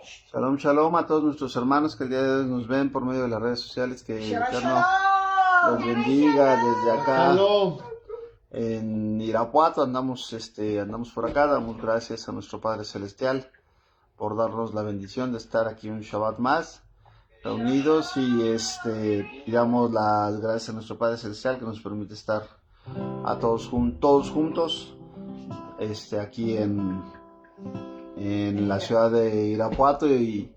Shalom, shalom a todos nuestros hermanos que el día de hoy nos ven por medio de las redes sociales. Que el Eterno los bendiga desde acá. Shalom. En Irapuato andamos por acá. Damos gracias a nuestro Padre Celestial por darnos la bendición de estar aquí un Shabbat más reunidos y damos las gracias a nuestro Padre Celestial que nos permite estar a todos juntos aquí en la ciudad de Irapuato, y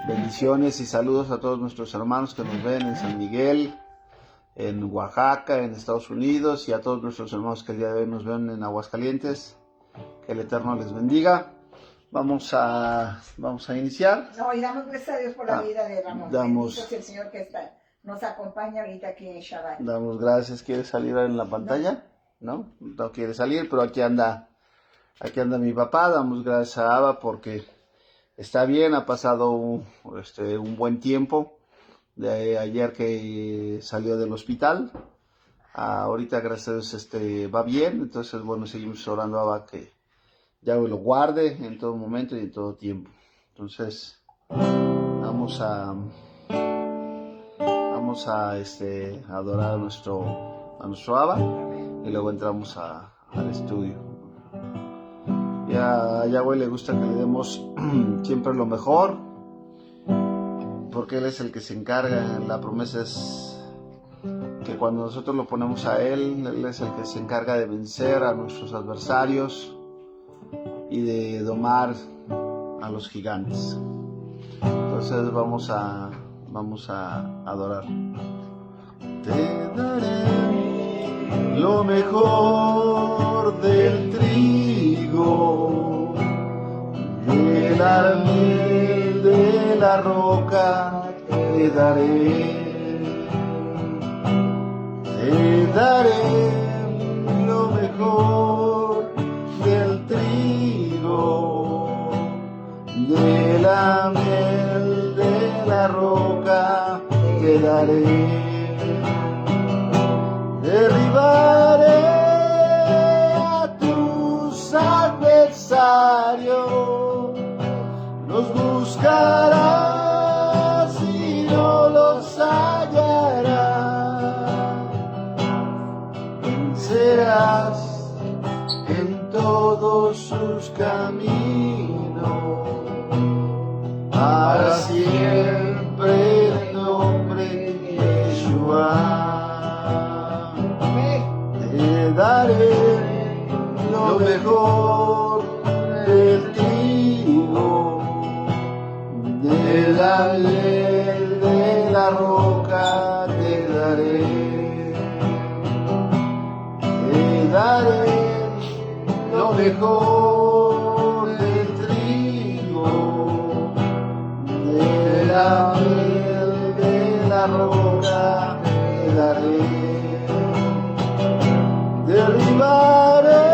bendiciones y saludos a todos nuestros hermanos que nos ven en San Miguel, en Oaxaca, en Estados Unidos, y a todos nuestros hermanos que el día de hoy nos ven en Aguascalientes. Que el Eterno les bendiga. Vamos a iniciar. No, y damos gracias a Dios por la vida de Ramón. Damos- Bendito sea el Señor que nos acompaña ahorita aquí en Shabbat. Damos gracias. ¿Quiere salir en la pantalla? No quiere salir, pero aquí anda mi papá. Damos gracias a Abba porque está bien, ha pasado un buen tiempo de ayer que salió del hospital. Ahorita gracias a Dios va bien. Entonces bueno, seguimos orando a Abba que ya lo guarde en todo momento y en todo tiempo. Entonces vamos a adorar a nuestro Abba y luego entramos al estudio. A Yahweh le gusta que le demos siempre lo mejor, porque Él es el que se encarga. La promesa es que cuando nosotros lo ponemos a Él es el que se encarga de vencer a nuestros adversarios y de domar a los gigantes. Entonces vamos a adorar. Te daré lo mejor del trigo, de la miel de la roca te daré lo mejor del trigo, de la miel de la roca te daré. Derribaré a tus adversarios, los buscarás y no los hallarás. Vencerás en todos sus caminos, para siempre en nombre de Yeshua. Te daré lo mejor del trigo, de la miel de la roca te daré. Te daré lo mejor del trigo, de la miel de la roca te daré. Derribaré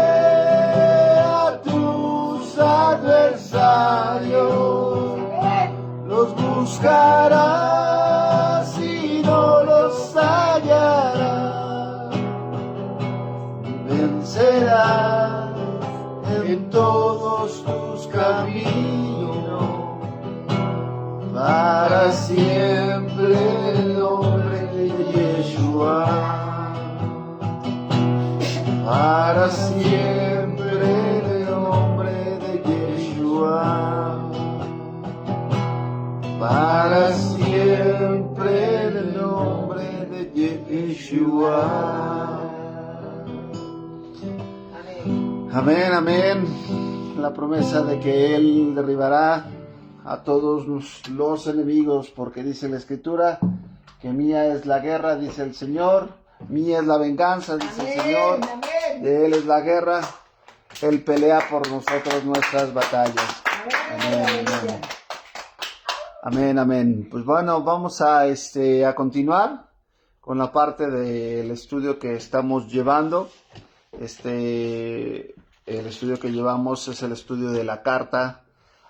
a tus adversarios, los buscarás y no los hallarás. Vencerás en todos tus caminos, para siempre en el nombre de Yeshua. Para siempre en el nombre de Yeshua. Para siempre en el nombre de Yeshua. Amén, amén. La promesa de que Él derribará a todos los enemigos, porque dice la Escritura que mía es la guerra, dice el Señor, mía es la venganza, dice el Señor, de Él es la guerra, Él pelea por nosotros nuestras batallas. Amén, amén. Amén, amén. Pues bueno, vamos a continuar con la parte del estudio que estamos llevando. El estudio que llevamos es el estudio de la carta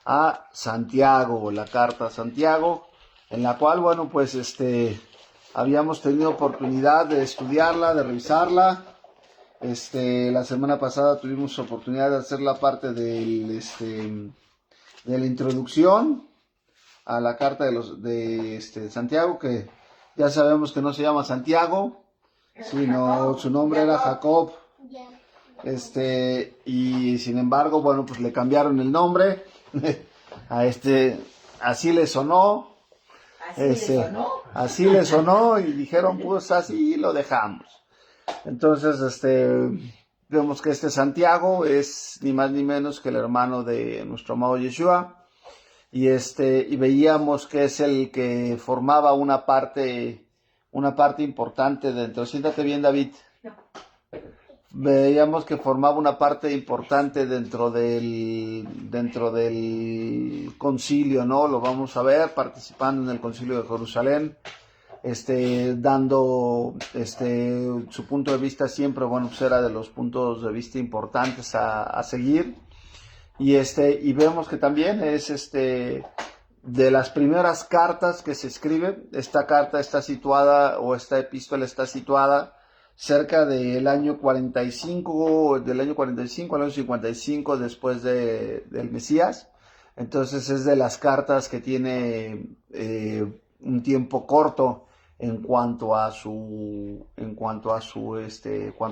a Santiago, en la cual, bueno, pues habíamos tenido oportunidad de estudiarla, de revisarla. La semana pasada tuvimos oportunidad de hacer la parte del de la introducción a la carta de Santiago, que ya sabemos que no se llama Santiago, sino su nombre era Jacob. Y sin embargo, bueno, pues le cambiaron el nombre a así le sonó. Así le sonó y dijeron, pues así lo dejamos. Entonces, vemos que Santiago es ni más ni menos que el hermano de nuestro amado Yeshua, y veíamos que es el que formaba una parte importante dentro. Siéntate bien, David. Veíamos que formaba una parte importante dentro del concilio, ¿no? Lo vamos a ver participando en el concilio de Jerusalén, dando su punto de vista siempre, bueno, pues era de los puntos de vista importantes a seguir, y vemos que también es de las primeras cartas que se escribe. Esta carta está situada, o esta epístola está situada cerca del año 45 al año 55 después del Mesías. Entonces es de las cartas que tiene un tiempo corto en cuanto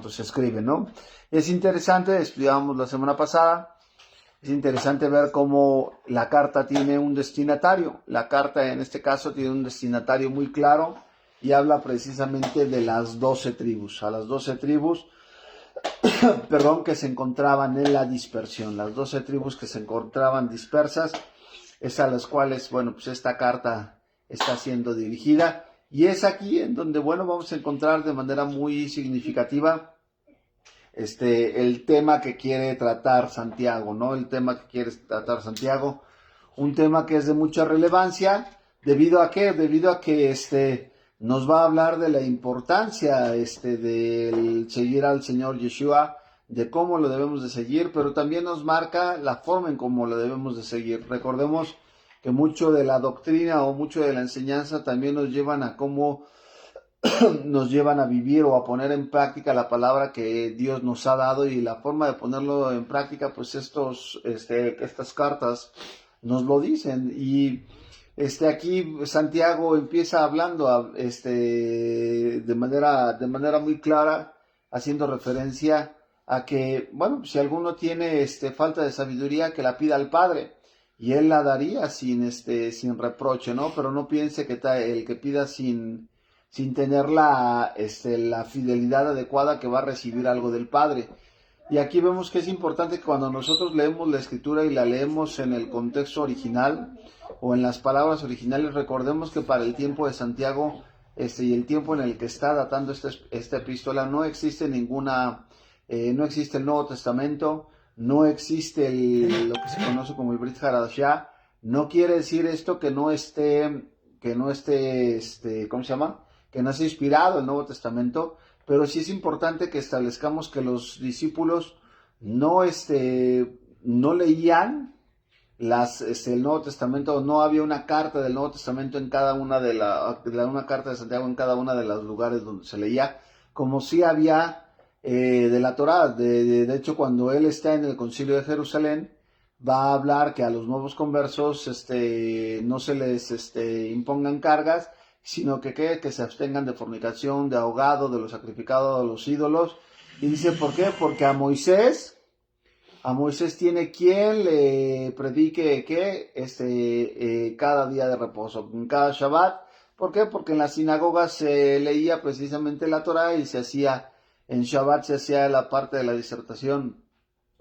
se escribe, ¿no? Es interesante, estudiamos la semana pasada, es interesante ver cómo la carta tiene un destinatario. La carta en este caso tiene un destinatario muy claro, y habla precisamente de las 12 tribus, a las 12 tribus, que se encontraban en la dispersión, las 12 tribus que se encontraban dispersas, es a las cuales, bueno, pues esta carta está siendo dirigida, y es aquí en donde, bueno, vamos a encontrar de manera muy significativa el tema que quiere tratar Santiago, ¿no? El tema que quiere tratar Santiago, un tema que es de mucha relevancia, ¿debido a qué? Debido a que nos va a hablar de la importancia del seguir al Señor Yeshua, de cómo lo debemos de seguir, pero también nos marca la forma en cómo lo debemos de seguir. Recordemos que mucho de la doctrina o mucho de la enseñanza también nos llevan a cómo nos llevan a vivir o a poner en práctica la palabra que Dios nos ha dado, y la forma de ponerlo en práctica, pues estas cartas nos lo dicen. Y aquí Santiago empieza hablando de manera muy clara, haciendo referencia a que, bueno, si alguno tiene falta de sabiduría, que la pida al Padre, y él la daría sin reproche, ¿no? Pero no piense que el que pida sin tener la fidelidad adecuada, que va a recibir algo del Padre. Y aquí vemos que es importante que cuando nosotros leemos la Escritura y la leemos en el contexto original o en las palabras originales, recordemos que para el tiempo de Santiago y el tiempo en el que está datando esta epístola, no existe no existe el Nuevo Testamento, no existe lo que se conoce como el Brit Hadashah. No quiere decir esto que no esté, ¿cómo se llama? Que no sea inspirado el Nuevo Testamento, pero sí es importante que establezcamos que los discípulos no leían el Nuevo Testamento, no había una carta del Nuevo Testamento en cada una una carta de Santiago en cada uno de los lugares donde se leía, como sí había de la Torá. De hecho, cuando él está en el Concilio de Jerusalén, va a hablar que a los nuevos conversos no se les impongan cargas, sino que se abstengan de fornicación, de ahogado, de lo sacrificado a los ídolos. Y dice, ¿por qué? Porque a Moisés tiene quien le predique cada día de reposo, en cada Shabbat. ¿Por qué? Porque en las sinagogas se leía precisamente la Torá, y en Shabbat se hacía la parte de la disertación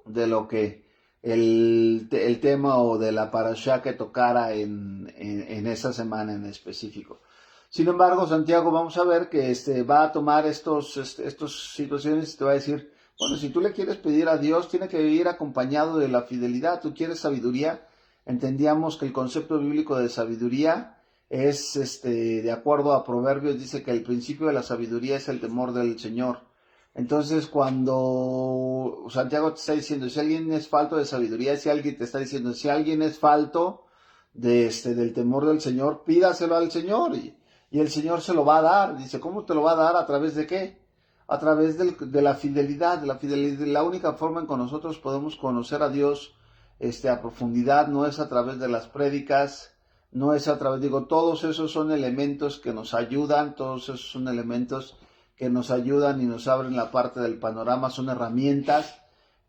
de lo que el tema o de la parashá que tocara en esa semana en específico. Sin embargo, Santiago, vamos a ver que va a tomar estas situaciones y te va a decir, bueno, si tú le quieres pedir a Dios, tiene que ir acompañado de la fidelidad. Tú quieres sabiduría. Entendíamos que el concepto bíblico de sabiduría es, de acuerdo a Proverbios, dice que el principio de la sabiduría es el temor del Señor. Entonces, cuando Santiago te está diciendo, si alguien es falto de sabiduría, si alguien te está diciendo, si alguien es falto del temor del Señor, pídaselo al Señor, y el Señor se lo va a dar. Dice, ¿cómo te lo va a dar? ¿A través de qué? A través de la fidelidad, La única forma en que nosotros podemos conocer a Dios a profundidad, no es a través de las prédicas, no es a través, todos esos son elementos que nos ayudan, todos esos son elementos que nos ayudan y nos abren la parte del panorama, son herramientas,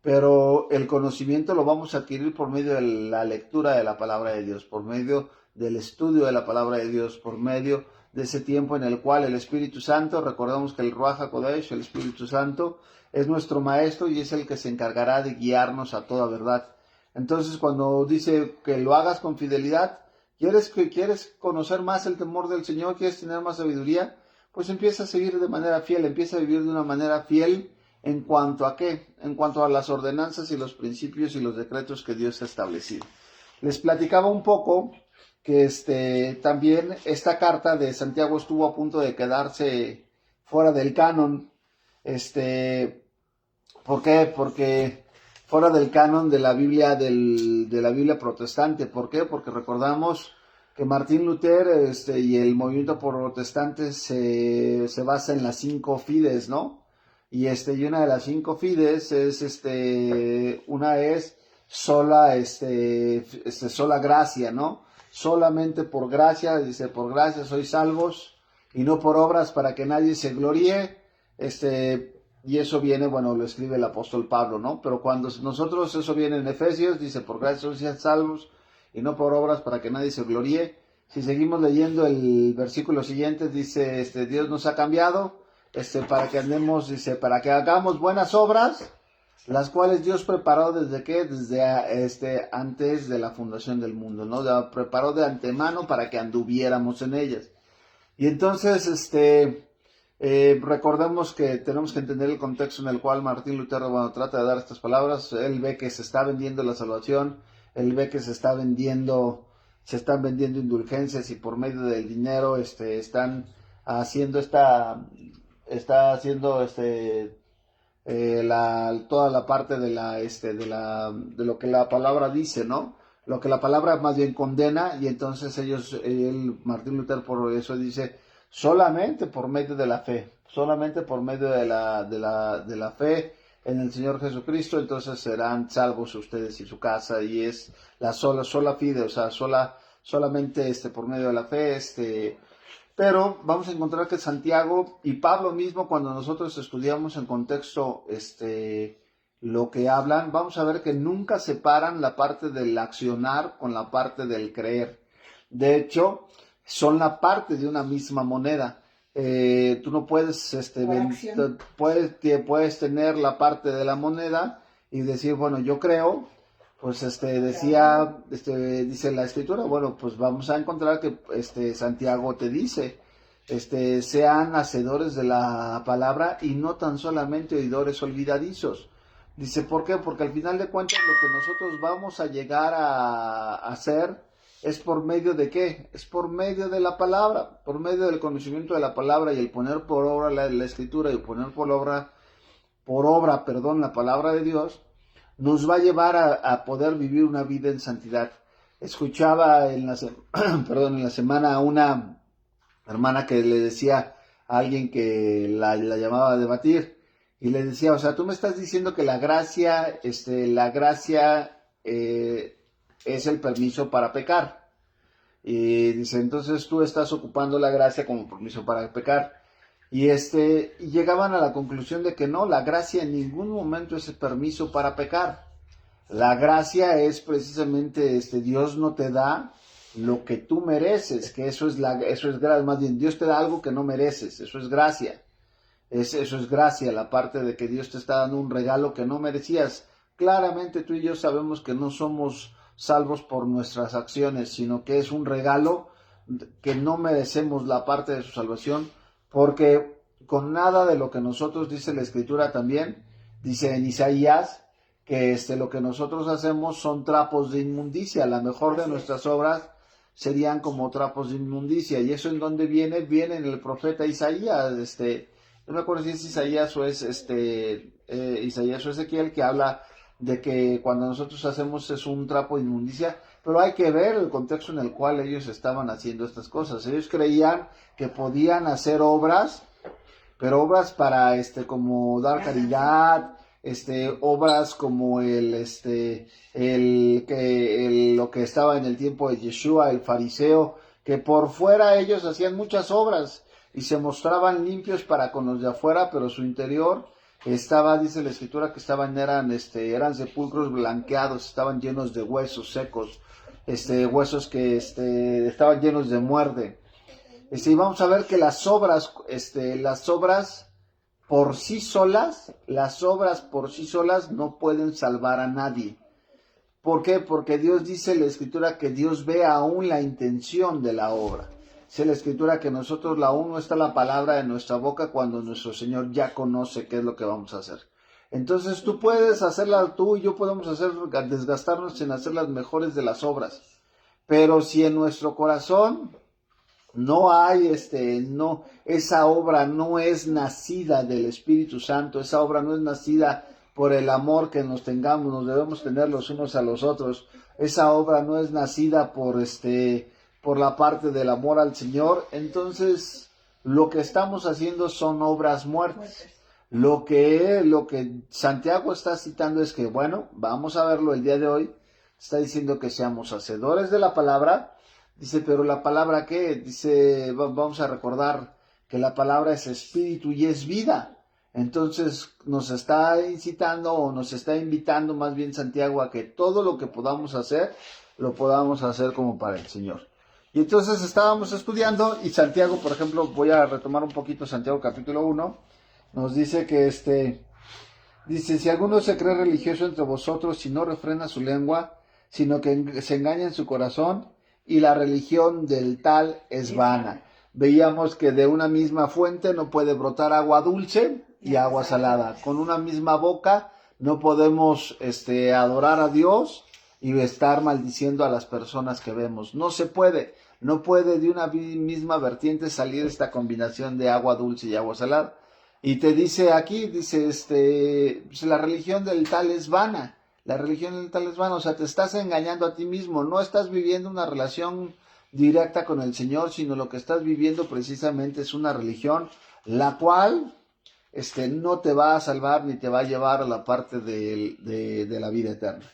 pero el conocimiento lo vamos a adquirir por medio de la lectura de la palabra de Dios, por medio del estudio de la palabra de Dios, por medio de ese tiempo en el cual el Espíritu Santo, recordamos que el Ruach HaKodesh, el Espíritu Santo, es nuestro maestro y es el que se encargará de guiarnos a toda verdad. Entonces, cuando dice que lo hagas con fidelidad, ¿quieres conocer más el temor del Señor? ¿Quieres tener más sabiduría? Pues empieza a seguir de manera fiel, empieza a vivir de una manera fiel. ¿En cuanto a qué? En cuanto a las ordenanzas y los principios y los decretos que Dios ha establecido. Les platicaba un poco que también esta carta de Santiago estuvo a punto de quedarse fuera del canon. ¿Por qué? Porque fuera del canon de la Biblia de la Biblia protestante. ¿Por qué? Porque recordamos que Martín Lutero y el movimiento protestante se basa en las 5 fides, ¿no? Y una de las 5 fides es una es sola sola gracia, ¿no? Solamente por gracia, dice, por gracia sois salvos y no por obras para que nadie se gloríe. Y eso viene, bueno, lo escribe el apóstol Pablo, ¿no? Pero cuando nosotros, eso viene en Efesios, dice, por gracia sois salvos y no por obras para que nadie se gloríe. Si seguimos leyendo el versículo siguiente, dice, Dios nos ha cambiado, para que andemos, dice, para que hagamos buenas obras, las cuales Dios preparó desde antes de la fundación del mundo, ¿no? Preparó de antemano para que anduviéramos en ellas. Y entonces, recordemos que tenemos que entender el contexto en el cual Martín Lutero, bueno, trata de dar estas palabras. Él ve que se está vendiendo la salvación, él ve que se están vendiendo indulgencias y por medio del dinero, están haciendo toda la parte de lo que la palabra dice, ¿no? Lo que la palabra más bien condena, y entonces Martín Lutero por eso dice, solamente por medio de la fe, solamente por medio de la fe en el Señor Jesucristo, entonces serán salvos ustedes y su casa, y es la sola fide, o sea, solamente por medio de la fe, pero vamos a encontrar que Santiago y Pablo mismo, cuando nosotros estudiamos en contexto lo que hablan, vamos a ver que nunca separan la parte del accionar con la parte del creer. De hecho, son la parte de una misma moneda. Tú no puedes, puedes tener la parte de la moneda y decir, bueno, yo creo, pues dice la escritura, bueno, pues vamos a encontrar que Santiago te dice, sean hacedores de la palabra y no tan solamente oidores olvidadizos. Dice, ¿por qué? Porque al final de cuentas lo que nosotros vamos a llegar a hacer es por medio de ¿qué? Es por medio de la palabra, por medio del conocimiento de la palabra y el poner por obra la escritura y poner por obra, la palabra de Dios, nos va a llevar a poder vivir una vida en santidad. Escuchaba en la semana a una hermana que le decía a alguien que la llamaba a debatir y le decía, o sea, tú me estás diciendo que la gracia es el permiso para pecar. Y dice, entonces tú estás ocupando la gracia como permiso para pecar. Y llegaban a la conclusión de que no, la gracia en ningún momento es el permiso para pecar. La gracia es precisamente, Dios no te da lo que tú mereces, que eso es gracia, más bien Dios te da algo que no mereces, eso es gracia. Eso es gracia, la parte de que Dios te está dando un regalo que no merecías. Claramente tú y yo sabemos que no somos salvos por nuestras acciones, sino que es un regalo que no merecemos la parte de su salvación, porque con nada de lo que nosotros, dice la Escritura también, dice en Isaías, que lo que nosotros hacemos son trapos de inmundicia. La mejor de nuestras obras serían como trapos de inmundicia. ¿Y eso en dónde viene? Viene en el profeta Isaías, no me acuerdo si es Isaías o es Isaías o Ezequiel, que habla de que cuando nosotros hacemos es un trapo de inmundicia, pero hay que ver el contexto en el cual ellos estaban haciendo estas cosas. Ellos creían que podían hacer obras, pero obras para como dar caridad, obras como lo que estaba en el tiempo de Yeshua, el fariseo, que por fuera ellos hacían muchas obras y se mostraban limpios para con los de afuera, pero su interior estaba, dice la escritura, que eran sepulcros blanqueados, estaban llenos de huesos secos, huesos que estaban llenos de muerte. Y vamos a ver que las obras por sí solas no pueden salvar a nadie. ¿Por qué? Porque Dios dice en la escritura que Dios ve aún la intención de la obra. Dice la escritura que nosotros aún no está la palabra en nuestra boca cuando nuestro Señor ya conoce qué es lo que vamos a hacer. Entonces tú y yo podemos desgastarnos en hacer las mejores de las obras. Pero si en nuestro corazón no hay, esa obra no es nacida del Espíritu Santo, esa obra no es nacida por el amor que nos debemos tener los unos a los otros, esa obra no es nacida por la parte del amor al Señor, entonces lo que estamos haciendo son obras muertas. Lo que Santiago está citando es que, bueno, vamos a verlo el día de hoy, está diciendo que seamos hacedores de la palabra. Dice, pero la palabra ¿qué? Dice, vamos a recordar que la palabra es espíritu y es vida. Entonces nos está incitando o nos está invitando más bien Santiago a que todo lo que podamos hacer, lo podamos hacer como para el Señor. Y entonces estábamos estudiando y Santiago, por ejemplo, voy a retomar un poquito Santiago capítulo 1, nos dice que dice, si alguno se cree religioso entre vosotros y no refrena su lengua, sino que se engaña en su corazón, y la religión del tal es vana. Veíamos que de una misma fuente no puede brotar agua dulce y agua salada. Con una misma boca no podemos adorar a Dios y estar maldiciendo a las personas que vemos. No se puede. No puede de una misma vertiente salir esta combinación de agua dulce y agua salada. Y te dice aquí, la religión del tal es vana. La religión del tal es vana, o sea, te estás engañando a ti mismo, no estás viviendo una relación directa con el Señor, sino lo que estás viviendo precisamente es una religión, la cual no te va a salvar ni te va a llevar a la parte de la vida eterna.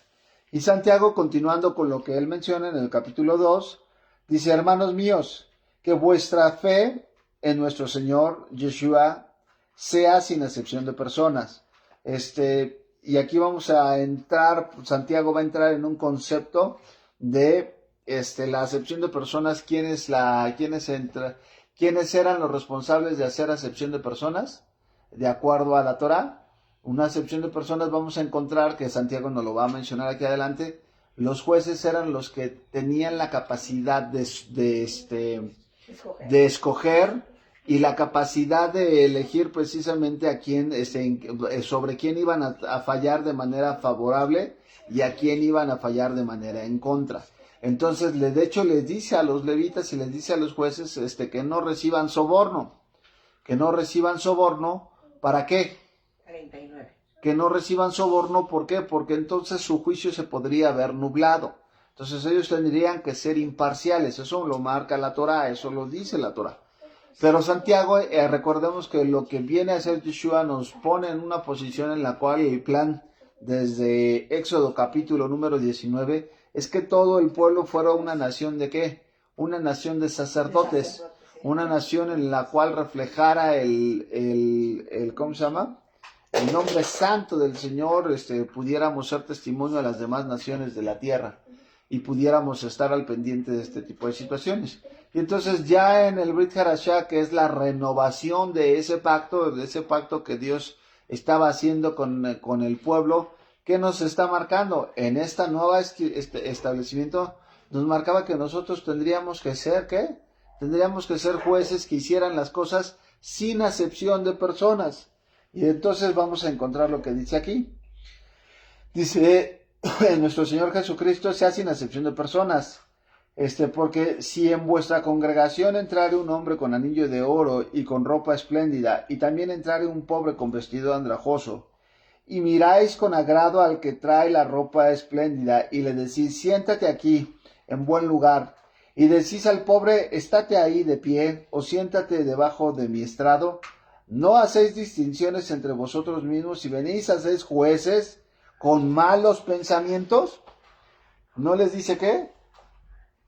Y Santiago, continuando con lo que él menciona en el capítulo 2, dice, hermanos míos, que vuestra fe en nuestro Señor Yeshua sea sin excepción de personas. Y aquí vamos a entrar, Santiago va a entrar en un concepto de la acepción de personas, quiénes eran los responsables de hacer acepción de personas, de acuerdo a la Torá. Una acepción de personas vamos a encontrar, que Santiago nos lo va a mencionar aquí adelante, los jueces eran los que tenían la capacidad de escoger y la capacidad de elegir precisamente a quién, sobre quién iban a fallar de manera favorable y a quién iban a fallar de manera en contra. Entonces, de hecho, les dice a los levitas y les dice a los jueces que no reciban soborno. Que no reciban soborno, ¿para qué? 39. Que no reciban soborno, ¿por qué? Porque entonces su juicio se podría haber nublado. Entonces ellos tendrían que ser imparciales. Eso lo marca la Torá, eso lo dice la Torá. Pero Santiago, recordemos que lo que viene a hacer Yeshua nos pone en una posición en la cual el plan desde Éxodo capítulo número 19 es que todo el pueblo fuera una nación ¿de qué? Una nación de sacerdotes, una nación en la cual reflejara ¿cómo se llama? El nombre santo del Señor, pudiéramos ser testimonio a las demás naciones de la tierra y pudiéramos estar al pendiente de este tipo de situaciones. Y entonces ya en el Brit Hadashah, que es la renovación de ese pacto que Dios estaba haciendo con el pueblo, ¿qué nos está marcando? En esta nueva establecimiento nos marcaba que nosotros tendríamos que ser, ¿qué? Tendríamos que ser jueces que hicieran las cosas sin acepción de personas. Y entonces vamos a encontrar lo que dice aquí. Dice, nuestro Señor Jesucristo sea sin acepción de personas. Porque si en vuestra congregación entrare un hombre con anillo de oro y con ropa espléndida, y también entrare un pobre con vestido andrajoso, y miráis con agrado al que trae la ropa espléndida, y le decís, siéntate aquí, en buen lugar, y decís al pobre, estate ahí de pie, o siéntate debajo de mi estrado, no hacéis distinciones entre vosotros mismos y venís a ser jueces con malos pensamientos. ¿No les dice qué?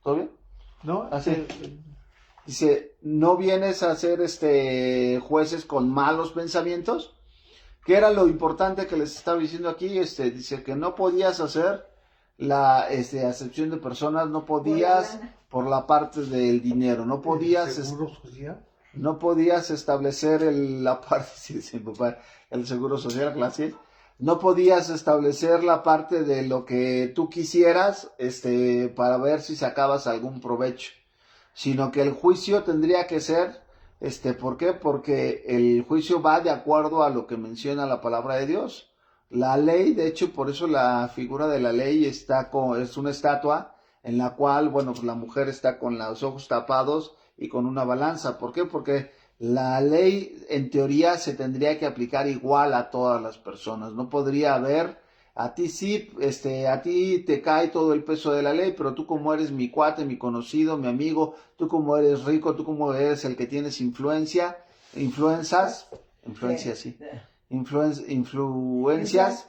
¿Todo bien? ¿No? Así. Dice, ¿no vienes a ser jueces con malos pensamientos? ¿Qué era lo importante que les estaba diciendo aquí? Dice que no podías hacer la acepción de personas, no podías por la parte del dinero, no podías ¿Seguro social? no podías establecer la parte, sí, sí, papá, el seguro social, clase, no podías establecer la parte de lo que tú quisieras, para ver si sacabas algún provecho, sino que el juicio tendría que ser, ¿por qué? Porque el juicio va de acuerdo a lo que menciona la palabra de Dios. La ley, de hecho, por eso la figura de la ley es una estatua en la cual, bueno, pues la mujer está con los ojos tapados y con una balanza. ¿Por qué? Porque la ley en teoría se tendría que aplicar igual a todas las personas. No podría haber, a ti sí, a ti te cae todo el peso de la ley, pero tú como eres mi cuate, mi conocido, mi amigo, tú como eres rico, tú como eres el que tienes influencias, sí, influencias,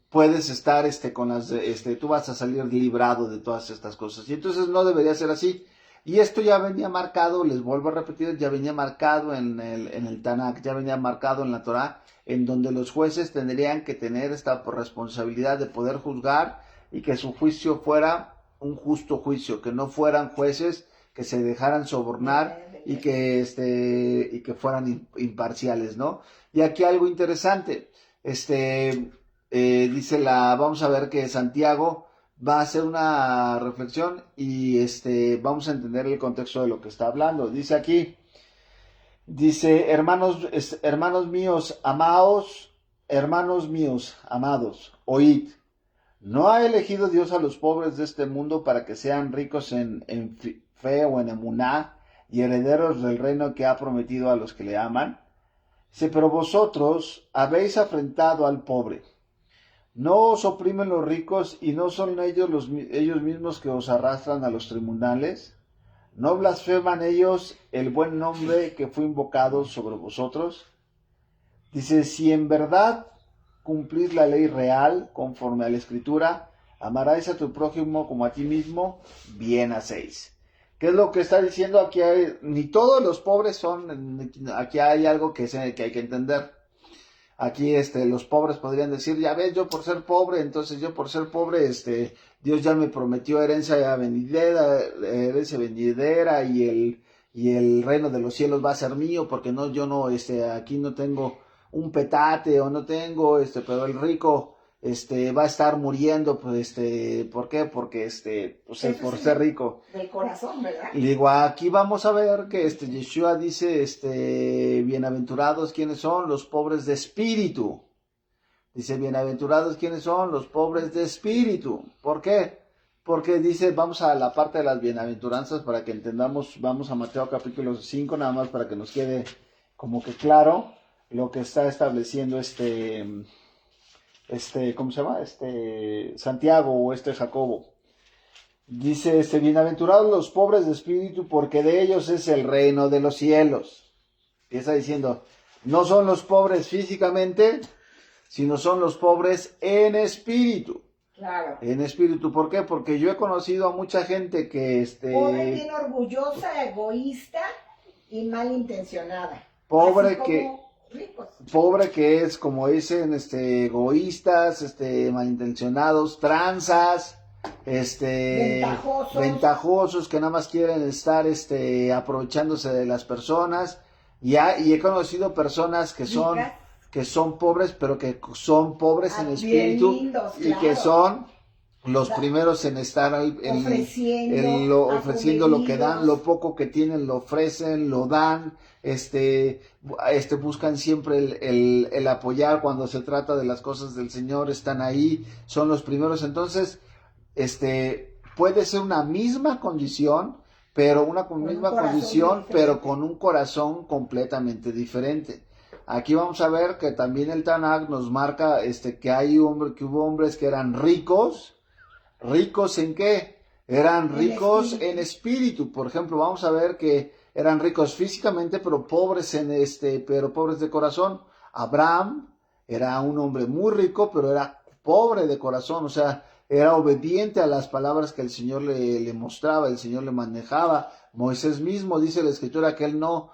puedes estar con las tú vas a salir librado de todas estas cosas. Y entonces no debería ser así. Y esto ya venía marcado, les vuelvo a repetir, ya venía marcado en el Tanakh, ya venía marcado en la Torah, en donde los jueces tendrían que tener esta responsabilidad de poder juzgar y que su juicio fuera un justo juicio, que no fueran jueces que se dejaran sobornar y que fueran imparciales, ¿no? Y aquí algo interesante, vamos a ver que Santiago va a hacer una reflexión y vamos a entender el contexto de lo que está hablando. Dice aquí, hermanos míos, amados, oíd. ¿No ha elegido Dios a los pobres de este mundo para que sean ricos en fe o en emuná y herederos del reino que ha prometido a los que le aman? Dice, pero vosotros habéis afrentado al pobre. ¿No os oprimen los ricos y no son ellos mismos que os arrastran a los tribunales? ¿No blasfeman ellos el buen nombre que fue invocado sobre vosotros? Dice, si en verdad cumplís la ley real conforme a la Escritura, amarás a tu prójimo como a ti mismo, bien hacéis. ¿Qué es lo que está diciendo aquí? Ni todos los pobres son, aquí hay algo que hay que entender. Aquí los pobres podrían decir, ya ves, yo por ser pobre, Dios ya me prometió herencia venidera y el reino de los cielos va a ser mío, porque no, yo no, aquí no tengo un petate o no tengo, pero el rico, va a estar muriendo, pues, ¿por qué? Porque, pues, por ser rico. Del corazón, ¿verdad? Y digo, aquí vamos a ver que, Yeshua dice, bienaventurados, ¿quiénes son? Los pobres de espíritu. Dice, bienaventurados, ¿quiénes son? Los pobres de espíritu. ¿Por qué? Porque dice, vamos a la parte de las bienaventuranzas para que entendamos, vamos a Mateo capítulo 5, nada más para que nos quede como que claro lo que está estableciendo ¿cómo se llama? Santiago o Jacobo. Dice, bienaventurados los pobres de espíritu, porque de ellos es el reino de los cielos. Empieza diciendo, no son los pobres físicamente, sino son los pobres en espíritu. Claro. En espíritu, ¿por qué? Porque yo he conocido a mucha gente que pobre, bien orgullosa, egoísta y malintencionada. Pobre así que como ricos. Pobre que es, como dicen, egoístas, malintencionados, tranzas, ventajosos, que nada más quieren estar, aprovechándose de las personas. Y he conocido personas que son pobres, pero que son pobres en espíritu, lindos, y claro. que son los primeros en estar ofreciendo lo que dan, lo poco que tienen lo ofrecen, lo dan, buscan siempre el apoyar cuando se trata de las cosas del Señor, están ahí, son los primeros. Entonces, puede ser una misma condición, pero pero con un corazón completamente diferente. Aquí vamos a ver que también el Tanakh nos marca que hubo hombres que eran ricos. ¿Ricos en qué? Eran ricos en espíritu. Por ejemplo, vamos a ver que eran ricos físicamente, pero pobres pero pobres de corazón. Abraham era un hombre muy rico, pero era pobre de corazón, o sea, era obediente a las palabras que el Señor le mostraba, el Señor le manejaba. Moisés mismo dice la Escritura que él no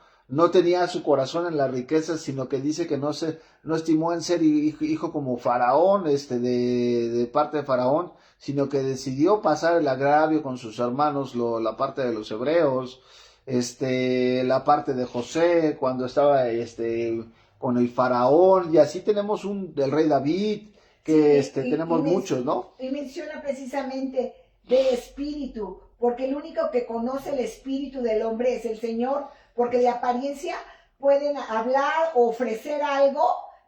tenía su corazón en las riquezas, sino que dice que no estimó en ser hijo como Faraón, de parte de Faraón, sino que decidió pasar el agravio con sus hermanos, la parte de los hebreos, la parte de José, cuando estaba, con el Faraón, y así tenemos del rey David, que tenemos muchos, ¿no? Y menciona precisamente de espíritu, porque el único que conoce el espíritu del hombre es el Señor, porque de apariencia pueden hablar o ofrecer algo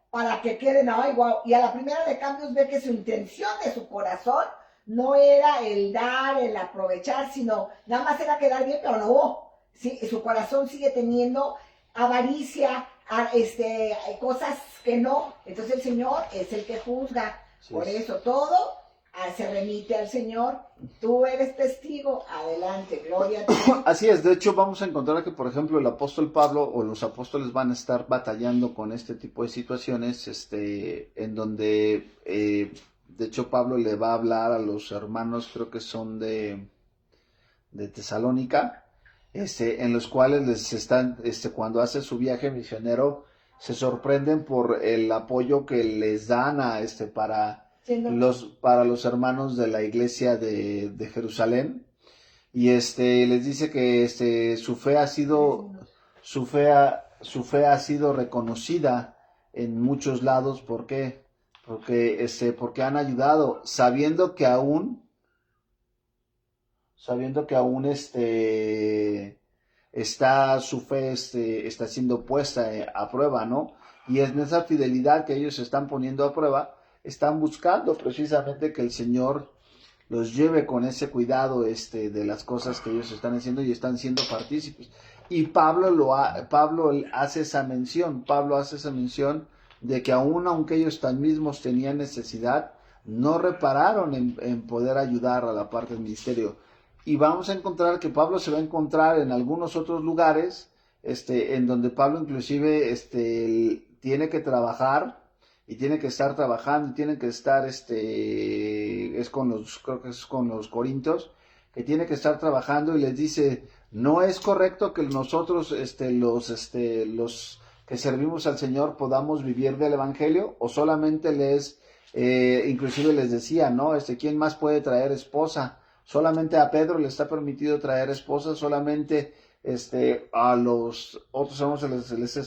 para que queden, ay, wow, y a la primera de cambios ve que su intención de su corazón no era el dar, el aprovechar, sino nada más era quedar bien, pero no, sí, su corazón sigue teniendo avaricia, cosas que no. Entonces el Señor es el que juzga. Sí, por eso todo se remite al Señor. Tú eres testigo, adelante, gloria a ti. Así es, de hecho vamos a encontrar que, por ejemplo, el apóstol Pablo o los apóstoles van a estar batallando con este tipo de situaciones, en donde, de hecho, Pablo le va a hablar a los hermanos, creo que son de Tesalónica, en los cuales les están, cuando hace su viaje misionero, se sorprenden por el apoyo que les dan para los hermanos de la iglesia de Jerusalén, y les dice que su fe ha sido reconocida en muchos lados. ¿Por qué? Porque han ayudado, sabiendo que aún está su fe está siendo puesta a prueba, ¿no? Y en esa fidelidad que ellos están poniendo a prueba, están buscando precisamente que el Señor los lleve con ese cuidado de las cosas que ellos están haciendo, y están siendo partícipes. Y Pablo hace esa mención de que aunque ellos tan mismos tenían necesidad, no repararon en poder ayudar a la parte del ministerio. Y vamos a encontrar que Pablo se va a encontrar en algunos otros lugares, en donde Pablo inclusive tiene que trabajar, y tiene que estar trabajando, y tiene que estar, creo que es con los corintios, que tiene que estar trabajando, y les dice, no es correcto que nosotros, los que servimos al Señor, podamos vivir del evangelio, o solamente inclusive les decía, ¿no? ¿Quién más puede traer esposa? Solamente a Pedro le está permitido traer esposa, solamente a los otros hombres se les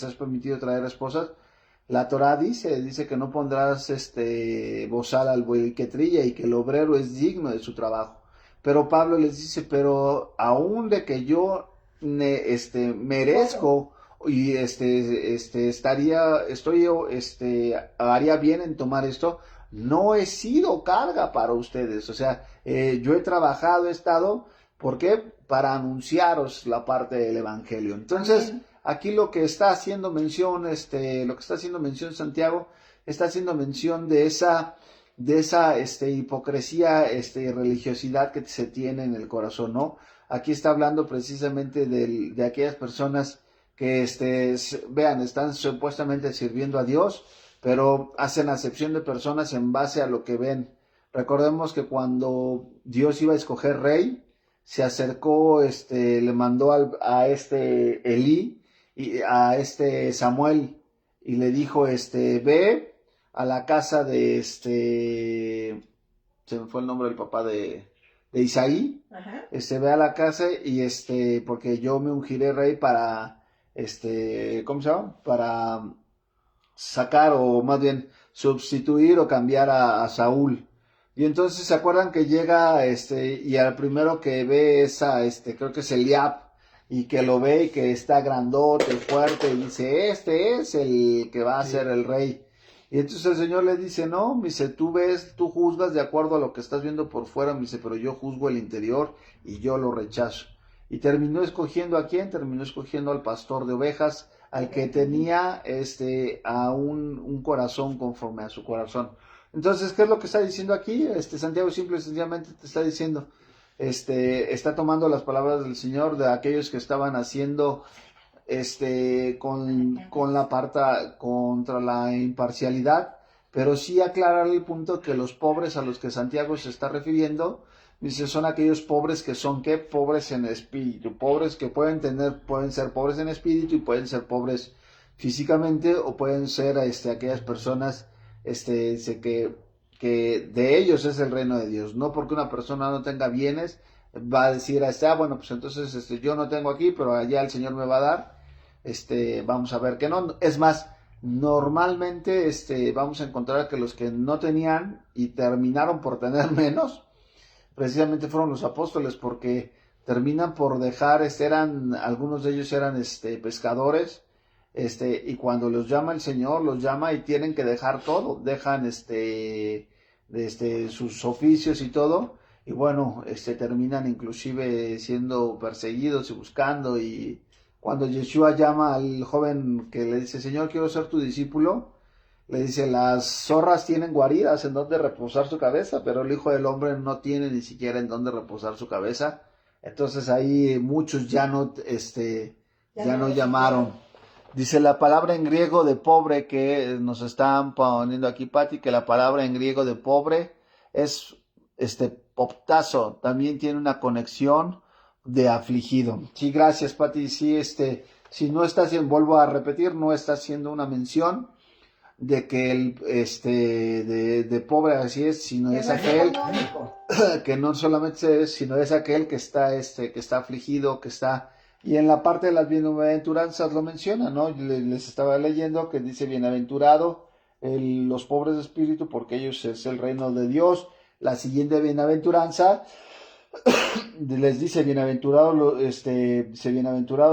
es permitido traer esposas. La Torá dice que no pondrás bozal al buey que trilla, y que el obrero es digno de su trabajo. Pero Pablo les dice, pero aún de que yo merezco y haría bien en tomar esto, no he sido carga para ustedes. O sea, yo he trabajado, he estado, ¿por qué? Para anunciaros la parte del evangelio. Entonces, aquí lo que está haciendo mención, Santiago, está haciendo mención de esa hipocresía, religiosidad que se tiene en el corazón, ¿no? Aquí está hablando precisamente de aquellas personas que, están supuestamente sirviendo a Dios, pero hacen acepción de personas en base a lo que ven. Recordemos que cuando Dios iba a escoger rey, se acercó, le mandó a Elí y a Samuel, y le dijo, ve a la casa de se me fue el nombre del papá de Isaí. Ajá. Ve a la casa y porque yo me ungiré rey para, ¿cómo se llama? Para sacar, o más bien sustituir o cambiar a Saúl. Y entonces se acuerdan que llega y al primero que ve es creo que es Eliab, y que lo ve y que está grandote, fuerte, y dice, este es el que va a ser el rey. Y entonces el Señor le dice, no, me dice, tú juzgas de acuerdo a lo que estás viendo por fuera, me dice, pero yo juzgo el interior y yo lo rechazo. Y terminó escogiendo ¿a quién? Terminó escogiendo al pastor de ovejas, al que tenía a un corazón conforme a su corazón. Entonces, ¿qué es lo que está diciendo aquí? Santiago simple y sencillamente te está diciendo, está tomando las palabras del Señor de aquellos que estaban haciendo con la contra la imparcialidad, pero sí aclarar el punto que los pobres a los que Santiago se está refiriendo, dice, son aquellos pobres que son, ¿qué? Pobres en espíritu, pobres que pueden ser pobres en espíritu y pueden ser pobres físicamente, o pueden ser aquellas personas que de ellos es el reino de Dios. No porque una persona no tenga bienes va a decir bueno, pues entonces yo no tengo aquí, pero allá el Señor me va a dar. Vamos a ver que no. Es más, normalmente vamos a encontrar que los que no tenían y terminaron por tener menos, precisamente fueron los apóstoles, porque terminan por dejar, algunos de ellos eran pescadores, y cuando los llama el Señor, los llama y tienen que dejar todo, dejan sus oficios y todo, y bueno, terminan inclusive siendo perseguidos y buscando. Y cuando Yeshua llama al joven que le dice, Señor, quiero ser tu discípulo, le dice, las zorras tienen guaridas en donde reposar su cabeza, pero el Hijo del Hombre no tiene ni siquiera en donde reposar su cabeza. Entonces ahí muchos ya no llamaron. Dice la palabra en griego de pobre que nos están poniendo aquí, Pati, que la palabra en griego de pobre es poptazo, también tiene una conexión de afligido. Sí, gracias, Pati. Sí, si no está haciendo, vuelvo a repetir, no está haciendo una mención de que de pobre así es, sino es aquel que no solamente es, sino es aquel que está afligido, que está. Y en la parte de las bienaventuranzas lo menciona, ¿no? Les estaba leyendo que dice, bienaventurado los pobres de espíritu, porque ellos es el reino de Dios. La siguiente bienaventuranza les dice, bienaventurados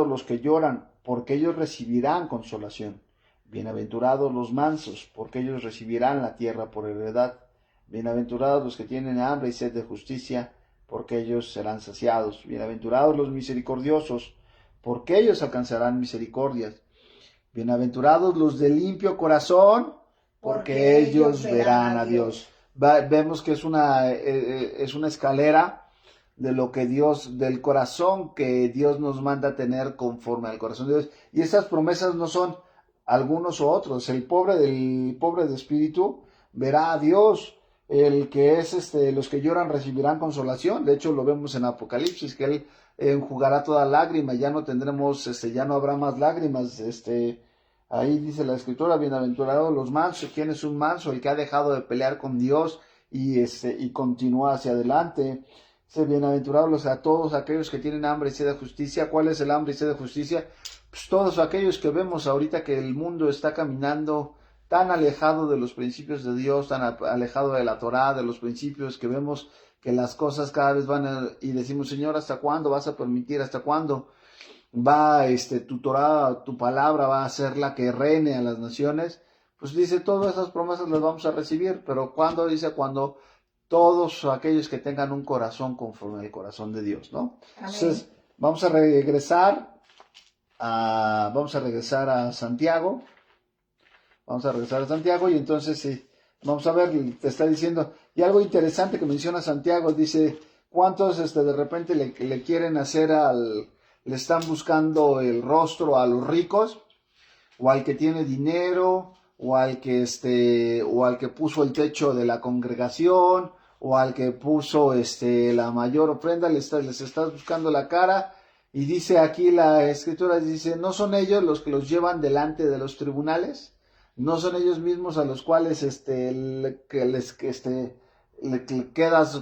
los que lloran, porque ellos recibirán consolación. Bienaventurados los mansos, porque ellos recibirán la tierra por heredad. Bienaventurados los que tienen hambre y sed de justicia, porque ellos serán saciados. Bienaventurados los misericordiosos, porque ellos alcanzarán misericordias. Bienaventurados los de limpio corazón, porque ellos verán a Dios. Vemos que es una escalera de lo que del corazón que Dios nos manda a tener conforme al corazón de Dios. Y estas promesas no son algunos o otros. El pobre de espíritu verá a Dios. El que es los que lloran recibirán consolación. De hecho lo vemos en Apocalipsis, que él enjugará toda lágrima. Ya no tendremos, ya no habrá más lágrimas. Ahí dice la escritura, bienaventurados los mansos. ¿Quién es un manso? El que ha dejado de pelear con Dios y continúa hacia adelante. Bienaventurados a todos aquellos que tienen hambre y sed de justicia. ¿Cuál es el hambre y sed de justicia? Pues todos aquellos que vemos ahorita que el mundo está caminando tan alejado de los principios de Dios, tan alejado de la Torá, de los principios, que vemos que las cosas cada vez y decimos, Señor, ¿hasta cuándo vas a permitir? ¿Hasta cuándo va tu Torá, tu palabra va a ser la que reine a las naciones? Pues dice, todas esas promesas las vamos a recibir, pero ¿cuándo? Dice, cuando todos aquellos que tengan un corazón conforme al corazón de Dios, ¿no? Amén. Entonces, vamos a regresar a Santiago. Vamos a regresar a Santiago y entonces vamos a ver, te está diciendo, y algo interesante que menciona Santiago, dice, ¿cuántos de repente le quieren hacer le están buscando el rostro a los ricos, o al que tiene dinero, o al que puso el techo de la congregación, o al que puso la mayor ofrenda, les estás buscando la cara? Y dice aquí la escritura, dice, ¿no son ellos los que los llevan delante de los tribunales? ¿No son ellos mismos a los cuales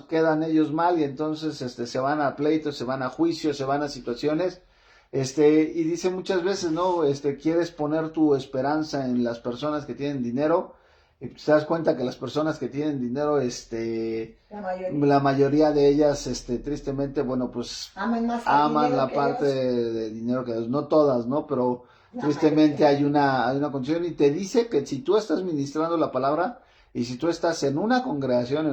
quedan ellos mal y entonces se van a pleitos, se van a juicios, se van a situaciones? Y dice muchas veces, ¿no? Quieres poner tu esperanza en las personas que tienen dinero, y te das cuenta que las personas que tienen dinero, la mayoría de ellas, tristemente, bueno, pues aman la parte de dinero que Dios. No todas, ¿no? Pero tristemente hay una condición, y te dice que si tú estás ministrando la palabra y si tú estás en una congregación,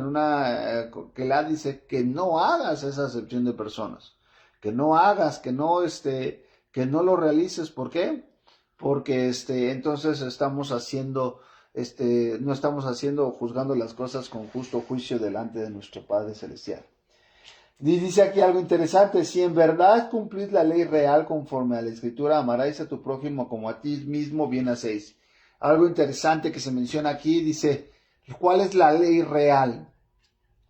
que la dice que no hagas esa acepción de personas, que no hagas, que no lo realices. ¿Por qué? Porque entonces estamos haciendo no estamos juzgando las cosas con justo juicio delante de nuestro Padre Celestial. Y dice aquí algo interesante: si en verdad cumplís la ley real conforme a la Escritura, amarás a tu prójimo como a ti mismo, bien hacéis. Algo interesante que se menciona aquí, dice, ¿cuál es la ley real?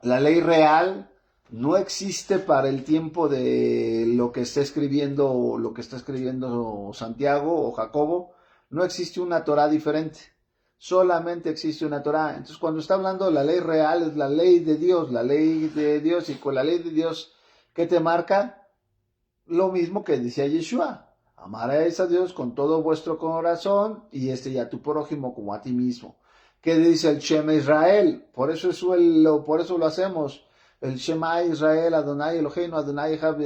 La ley real no existe para el tiempo de lo que está escribiendo Santiago o Jacobo. No existe una Torá diferente. Solamente existe una Torá. Entonces, cuando está hablando de la ley real, es la ley de Dios, y con la ley de Dios, ¿qué te marca? Lo mismo que decía Yeshua: amaréis a Dios con todo vuestro corazón y y a tu prójimo como a ti mismo. ¿Qué dice el Shema Israel? Por eso lo hacemos. El Shema Israel, Adonai Eloheinu, Adonai Echad,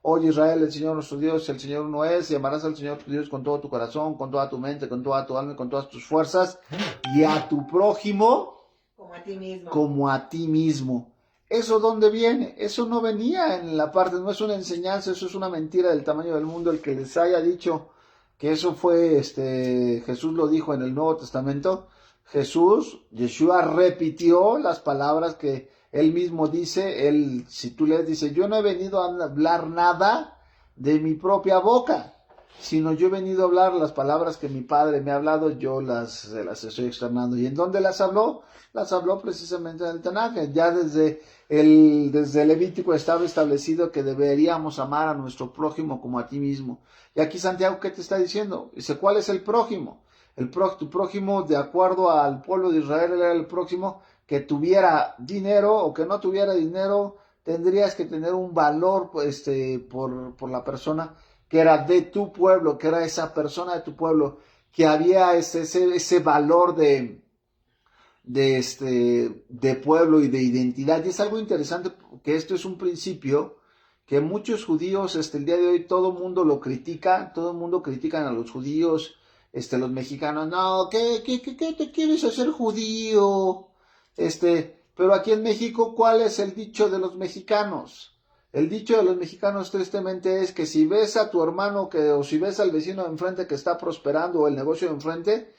oye Israel, el Señor nuestro Dios, el Señor uno es, y amarás al Señor tu Dios con todo tu corazón, con toda tu mente, con toda tu alma y con todas tus fuerzas, y a tu prójimo como a ti mismo. Como a ti mismo. ¿Eso dónde viene? Eso no venía en la parte, no es una enseñanza, eso es una mentira del tamaño del mundo. El que les haya dicho que eso fue, Jesús lo dijo en el Nuevo Testamento. Yeshua repitió las palabras que él mismo dice. Si tú lees, dice: yo no he venido a hablar nada de mi propia boca, sino yo he venido a hablar las palabras que mi Padre me ha hablado, se las estoy externando. ¿Y en dónde las habló? Las habló precisamente en el Tanaj. Ya desde Levítico estaba establecido que deberíamos amar a nuestro prójimo como a ti mismo. Y aquí Santiago, ¿qué te está diciendo? Dice, ¿cuál es el prójimo? Tu prójimo, de acuerdo al pueblo de Israel, era el prójimo que tuviera dinero o que no tuviera dinero. Tendrías que tener un valor por la persona que era de tu pueblo, que era esa persona de tu pueblo, que había ese valor de pueblo y de identidad. Y es algo interesante, que esto es un principio que muchos judíos, el día de hoy, todo el mundo lo critica, todo el mundo critican a los judíos, los mexicanos: no, ¿qué te quieres hacer judío? Pero aquí en México, ¿cuál es el dicho de los mexicanos? El dicho de los mexicanos, tristemente, es que si ves a tu hermano o si ves al vecino de enfrente que está prosperando, o el negocio de enfrente,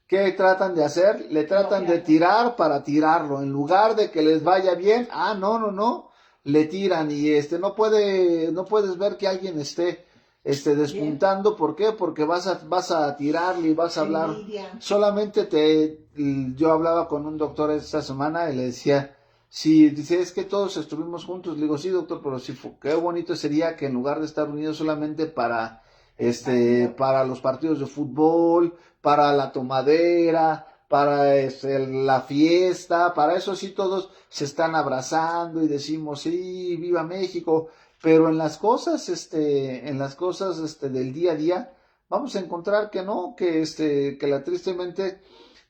¿qué tratan de hacer? Le tratan de tirar para tirarlo. En lugar de que les vaya bien, no, le tiran. Y no puedes ver que alguien esté despuntando. Bien. ¿Por qué? Porque vas a tirarle y vas a hablar. Yo hablaba con un doctor esta semana y le decía: sí, dice, es que todos estuvimos juntos. Le digo: sí, doctor, pero sí, qué bonito sería que en lugar de estar unidos solamente para los partidos de fútbol, para la tomadera, para la fiesta, para eso sí todos se están abrazando y decimos: sí, viva México. Pero en las cosas del día a día vamos a encontrar que no, que tristemente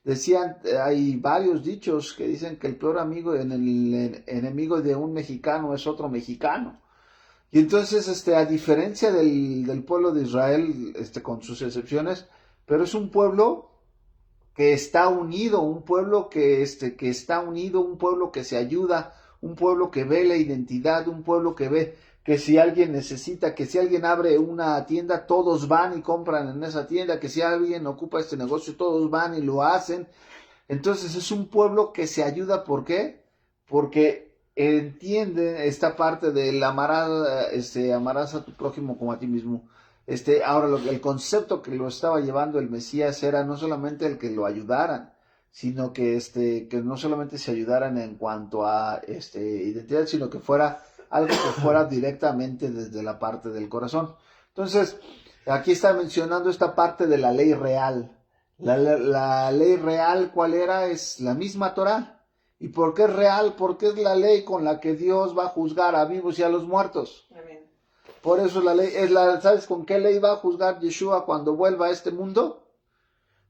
decían, hay varios dichos que dicen que el peor enemigo de un mexicano es otro mexicano. Y entonces, a diferencia del pueblo de Israel, con sus excepciones, pero es un pueblo que está unido, un pueblo que está unido, un pueblo que se ayuda, un pueblo que ve la identidad, un pueblo que ve que si alguien necesita, que si alguien abre una tienda, todos van y compran en esa tienda, que si alguien ocupa este negocio, todos van y lo hacen. Entonces es un pueblo que se ayuda. ¿Por qué? Porque entiende esta parte del amarás a tu prójimo como a ti mismo. Ahora el concepto que lo estaba llevando el Mesías era no solamente el que lo ayudaran, sino que no solamente se ayudaran en cuanto a identidad, sino que fuera algo que fuera directamente desde la parte del corazón. Entonces, aquí está mencionando esta parte de la ley real. La ley real, ¿cuál era? Es la misma Torá. ¿Y por qué es real? Porque es la ley con la que Dios va a juzgar a vivos y a los muertos. Amén. Por eso la ley ¿sabes con qué ley va a juzgar Yeshua cuando vuelva a este mundo?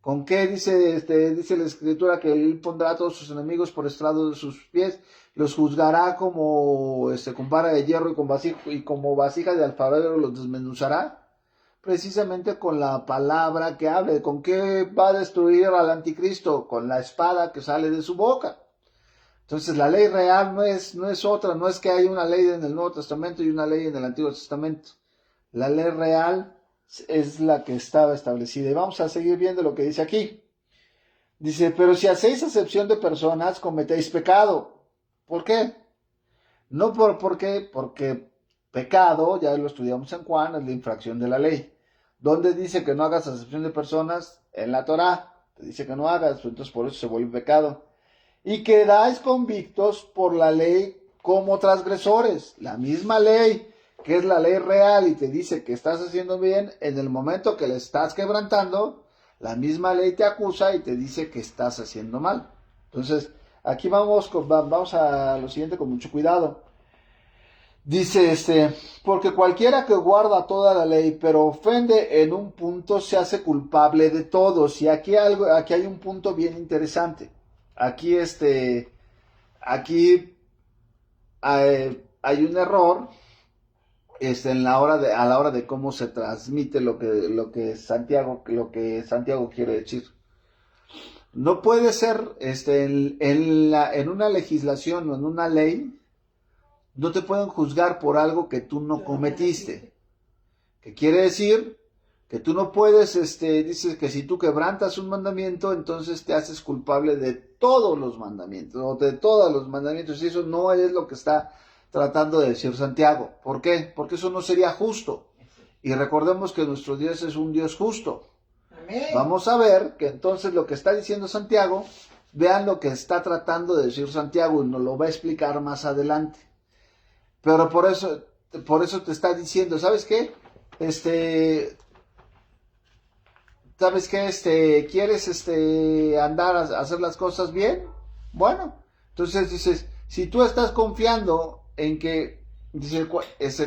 ¿Con qué dice la Escritura? Que él pondrá a todos sus enemigos por estrado de sus pies, los juzgará como con vara de hierro y como vasija de alfarero los desmenuzará. Precisamente con la palabra que hable. ¿Con qué va a destruir al anticristo? Con la espada que sale de su boca. Entonces la ley real no es otra, no es que hay una ley en el Nuevo Testamento y una ley en el Antiguo Testamento. La ley real es la que estaba establecida. Y vamos a seguir viendo lo que dice aquí. Dice: pero si hacéis acepción de personas, cometéis pecado. ¿Por qué? No ¿por qué? Porque pecado, ya lo estudiamos en Juan, es la infracción de la ley. ¿Dónde dice que no hagas acepción de personas? En la Torá. Te dice que no hagas, entonces por eso se vuelve pecado. Y quedáis convictos por la ley como transgresores. La misma ley, que es la ley real y te dice que estás haciendo bien, en el momento que le estás quebrantando, la misma ley te acusa y te dice que estás haciendo mal. Entonces, aquí vamos a lo siguiente con mucho cuidado. Dice porque cualquiera que guarda toda la ley, pero ofende en un punto, se hace culpable de todos. Y aquí hay un punto bien interesante. Aquí hay un error, a la hora de cómo se transmite lo que Santiago quiere decir. No puede ser, en una legislación o en una ley, no te pueden juzgar por algo que tú no cometiste. ¿Qué quiere decir? Que tú no puedes, dices que si tú quebrantas un mandamiento, entonces te haces culpable de todos los mandamientos, o de todos los mandamientos, y eso no es lo que está tratando de decir Santiago. ¿Por qué? Porque eso no sería justo. Y recordemos que nuestro Dios es un Dios justo. Amén. Vamos a ver que entonces lo que está diciendo Santiago, vean lo que está tratando de decir Santiago, y nos lo va a explicar más adelante. Pero por eso te está diciendo, ¿sabes qué? ¿Sabes qué? ¿Quieres andar a hacer las cosas bien? Bueno, entonces dices, si tú estás confiando en que, dice,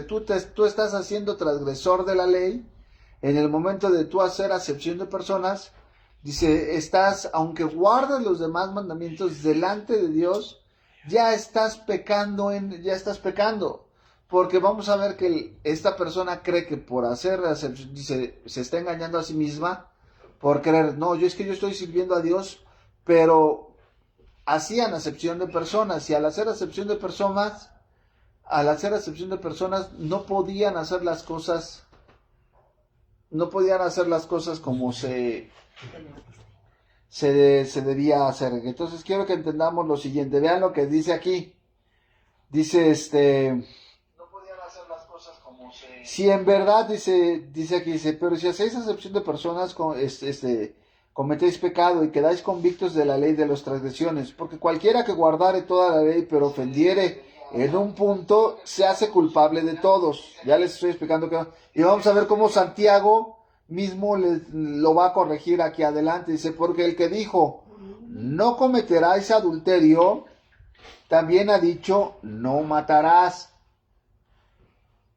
tú estás haciendo transgresor de la ley, en el momento de tú hacer acepción de personas, dice, aunque guardas los demás mandamientos delante de Dios, ya estás pecando, porque vamos a ver que esta persona cree que por hacer acepción, dice, se está engañando a sí misma, por creer, no, yo estoy sirviendo a Dios, pero hacían acepción de personas, y al hacer acepción de personas, no podían hacer las cosas como se debía hacer. Entonces quiero que entendamos lo siguiente. Vean lo que dice aquí. Dice no podían hacer las cosas como se... Si en verdad, dice aquí, pero si hacéis acepción de personas, cometéis pecado y quedáis convictos de la ley de las transgresiones, porque cualquiera que guardare toda la ley, pero ofendiere en un punto, se hace culpable de todos. Ya les estoy explicando que... Y vamos a ver cómo Santiago mismo lo va a corregir aquí adelante. Dice, porque el que dijo, no cometerás adulterio, también ha dicho, no matarás.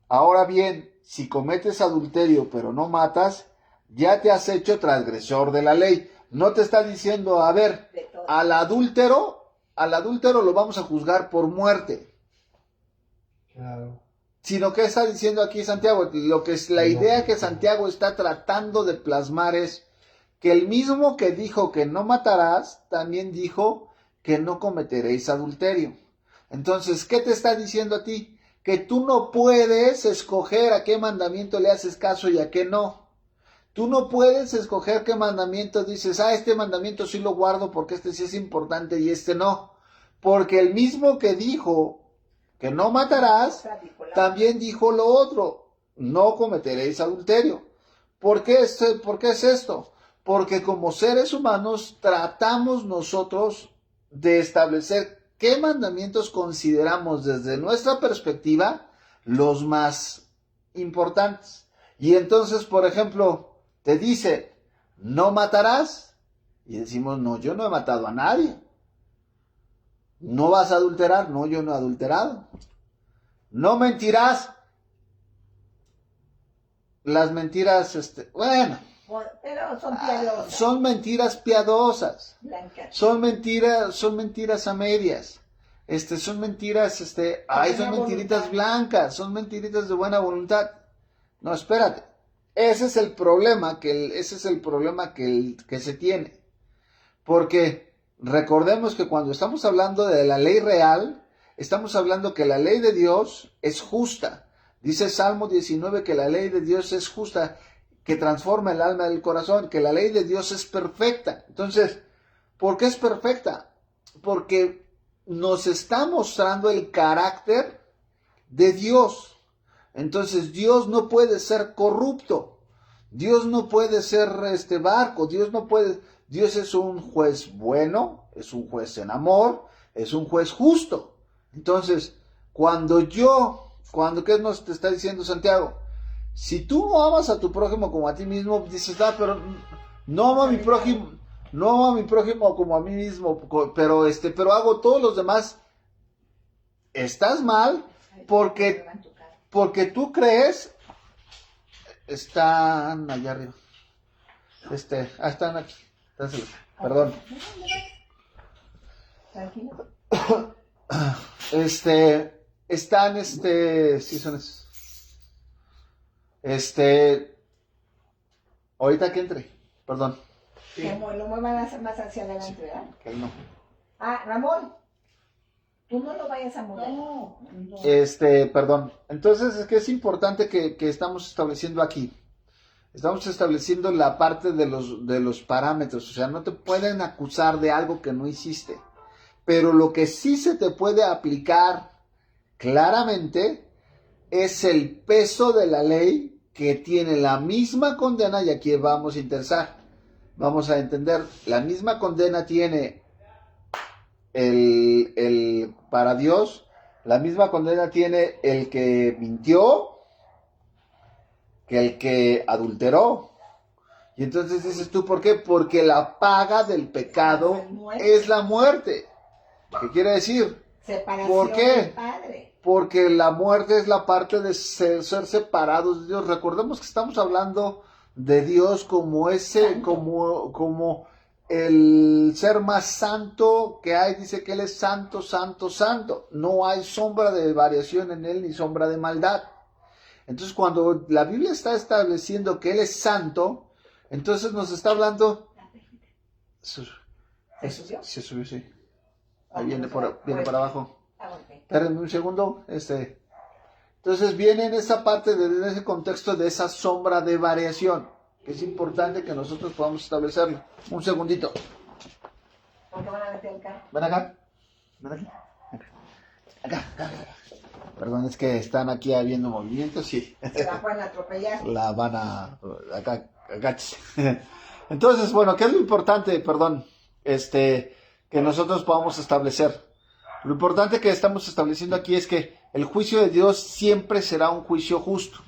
Ahora bien, si cometes adulterio pero no matas, ya te has hecho transgresor de la ley. No te está diciendo, a ver, al adúltero lo vamos a juzgar por muerte. Claro. Sino que está diciendo aquí Santiago, la idea que Santiago está tratando de plasmar es que el mismo que dijo que no matarás, también dijo que no cometeréis adulterio. Entonces, ¿qué te está diciendo a ti? Que tú no puedes escoger a qué mandamiento le haces caso y a qué no. Tú no puedes escoger qué mandamiento dices, este mandamiento sí lo guardo porque este sí es importante y este no. Porque el mismo que dijo que no matarás, también dijo lo otro, no cometeréis adulterio. ¿Por qué es esto? Porque como seres humanos tratamos nosotros de establecer qué mandamientos consideramos desde nuestra perspectiva los más importantes. Y entonces, por ejemplo, te dice, no matarás, y decimos, no, yo no he matado a nadie. ¿No vas a adulterar? No, yo no he adulterado. No mentirás. Las mentiras, bueno. Pero son piadosas. Son mentiras piadosas. Blancas. Son mentiras a medias. Son mentiras, son mentiritas blancas, son mentiritas de buena voluntad. No, espérate. Ese es el problema que se tiene. Porque recordemos que cuando estamos hablando de la ley real, estamos hablando que la ley de Dios es justa. Dice Salmo 19 que la ley de Dios es justa, que transforma el alma del corazón, que la ley de Dios es perfecta. Entonces, ¿por qué es perfecta? Porque nos está mostrando el carácter de Dios. Entonces Dios no puede ser corrupto. Dios no puede ser barco. Dios es un juez bueno, es un juez en amor, es un juez justo. Entonces, ¿qué nos te está diciendo Santiago? Si tú no amas a tu prójimo como a ti mismo, dices, pero no amo a mi prójimo, no amo a mi prójimo como a mí mismo, pero hago todos los demás. Estás mal porque tú crees, están allá arriba. Están aquí. Dáselos. Perdón. Tranquilo. Están, sí son esos. Ahorita que entre, perdón. Sí. Lo muevan más hacia adelante, ¿verdad? Que no. Ramón, tú no lo vayas a mover. No. Perdón. Entonces, es que es importante que estamos estableciendo aquí. Estamos estableciendo la parte de los parámetros. O sea, no te pueden acusar de algo que no hiciste. Pero lo que sí se te puede aplicar claramente es el peso de la ley que tiene la misma condena, y aquí vamos a entender, la misma condena tiene para Dios, la misma condena tiene el que mintió que el que adulteró. Y entonces dices tú, ¿por qué? Porque la paga del pecado es la muerte. ¿Qué quiere decir? Separación ¿Por qué? del Padre. Porque la muerte es la parte de ser separados de Dios. Recordemos que estamos hablando de Dios como como el ser más santo que hay. Dice que Él es santo, santo, santo. No hay sombra de variación en Él ni sombra de maldad. Entonces, cuando la Biblia está estableciendo que Él es santo, entonces nos está hablando. ¿Se subió? Se subió, sí. Ahí viene para abajo. Okay. Espérenme un segundo. Entonces viene en esa parte, en ese contexto de esa sombra de variación, que es importante que nosotros podamos establecerlo. Un segundito. ¿Por qué van a meter el carro? Ven acá. Ven aquí. Acá. Perdón, es que están aquí habiendo movimientos y se la pueden atropellar. La van a... Acá. Entonces, bueno, ¿qué es lo importante? Perdón. Que nosotros podamos establecer. Lo importante que estamos estableciendo aquí es que el juicio de Dios siempre será un juicio justo.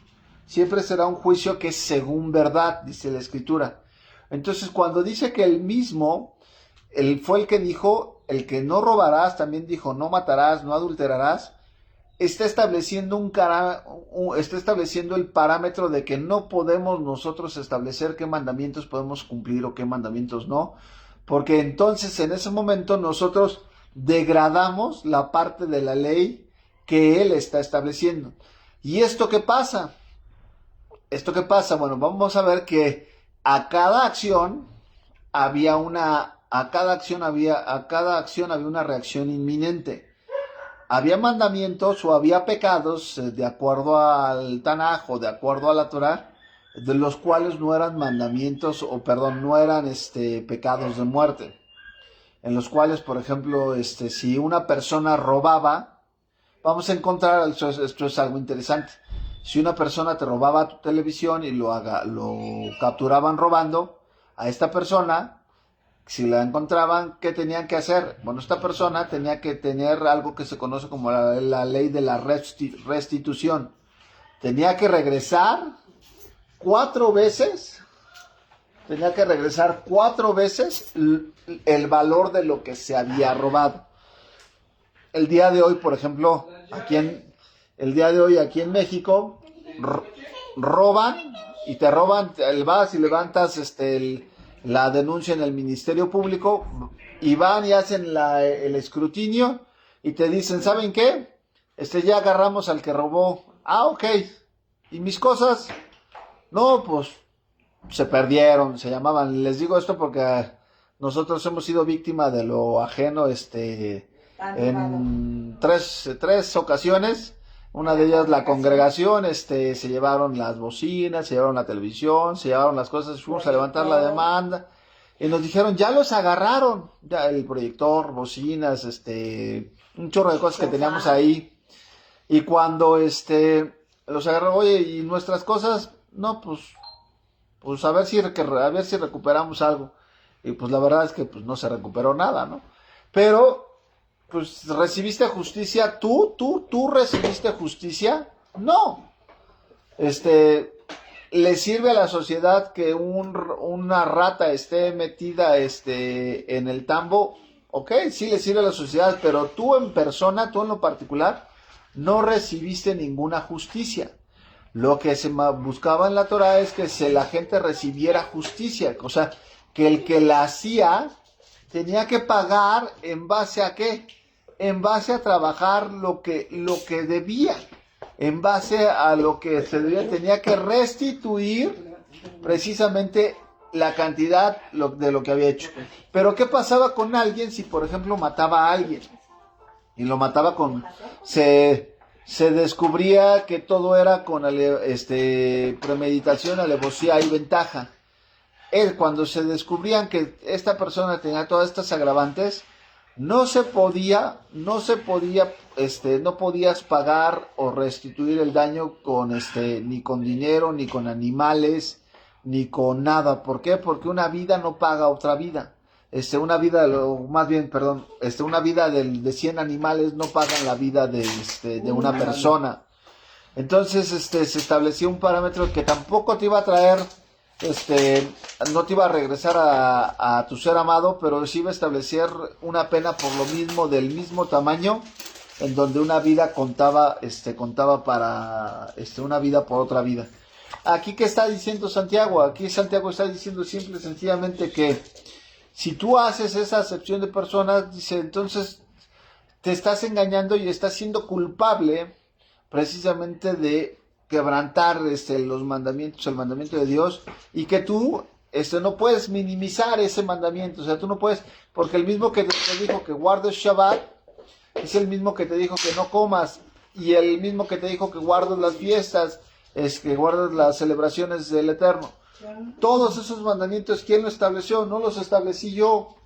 Siempre será un juicio que es según verdad, dice la Escritura. Entonces, cuando dice que él fue el que dijo, el que no robarás, también dijo, no matarás, no adulterarás, está estableciendo el parámetro de que no podemos nosotros establecer qué mandamientos podemos cumplir o qué mandamientos no, porque entonces en ese momento nosotros degradamos la parte de la ley que Él está estableciendo. ¿Y esto qué pasa? Bueno, vamos a ver que a cada acción había una reacción inminente. Había mandamientos o había pecados de acuerdo al Tanaj o de acuerdo a la Torah, de los cuales no eran mandamientos no eran pecados de muerte. En los cuales, por ejemplo, si una persona robaba, vamos a encontrar, esto es algo interesante. Si una persona te robaba tu televisión y lo capturaban robando, a esta persona, si la encontraban, ¿qué tenían que hacer? Bueno, esta persona tenía que tener algo que se conoce como la ley de la restitución. Tenía que regresar 4 veces. Tenía que regresar 4 veces el valor de lo que se había robado. El día de hoy, por ejemplo, aquí en México, roban y te roban, vas y levantas la denuncia en el Ministerio Público y van y hacen el escrutinio y te dicen, ¿saben qué? Ya agarramos al que robó. Ok. ¿Y mis cosas? No, pues se perdieron, se llamaban. Les digo esto porque nosotros hemos sido víctima de lo ajeno en tres ocasiones. Una de ellas, la congregación, se llevaron las bocinas, se llevaron la televisión, se llevaron las cosas, fuimos a levantar la demanda y nos dijeron, ya los agarraron, ya el proyector, bocinas, un chorro de cosas que teníamos ahí. Y cuando los agarraron, oye, ¿y nuestras cosas? No, pues a ver si recuperamos algo. Y pues la verdad es que pues no se recuperó nada, ¿no? Pero, pues, ¿recibiste justicia? ¿Tú recibiste justicia? No. ¿Le sirve a la sociedad que una rata esté metida en el tambo? Ok, sí le sirve a la sociedad, pero tú en persona, tú en lo particular, no recibiste ninguna justicia. Lo que se buscaba en la Torah es que la gente recibiera justicia, o sea, que el que la hacía tenía que pagar en base a ¿qué? En base a trabajar lo que debía, en base a lo que se debía, tenía que restituir precisamente la cantidad de lo que había hecho. Pero ¿qué pasaba con alguien si, por ejemplo, mataba a alguien? Y lo mataba se descubría que todo era con premeditación, alevosía y ventaja. Cuando se descubrían que esta persona tenía todas estas agravantes, no podías pagar o restituir el daño ni con dinero, ni con animales, ni con nada. ¿Por qué? Porque una vida no paga otra vida. Una vida de 100 animales no pagan la vida de una persona. Entonces, se estableció un parámetro que tampoco te iba a traer, no te iba a regresar a tu ser amado, pero sí iba a establecer una pena por lo mismo, del mismo tamaño, en donde una vida contaba para, una vida por otra vida. Aquí, ¿qué está diciendo Santiago? Aquí Santiago está diciendo simple y sencillamente que si tú haces esa acepción de personas, dice, entonces te estás engañando y estás siendo culpable precisamente de quebrantar los mandamientos, el mandamiento de Dios, y que tú no puedes minimizar ese mandamiento. O sea, tú no puedes, porque el mismo que te dijo que guardes Shabbat es el mismo que te dijo que no comas, y el mismo que te dijo que guardes las fiestas, es que guardes las celebraciones del Eterno. Todos esos mandamientos, ¿quién los estableció? No los establecí yo.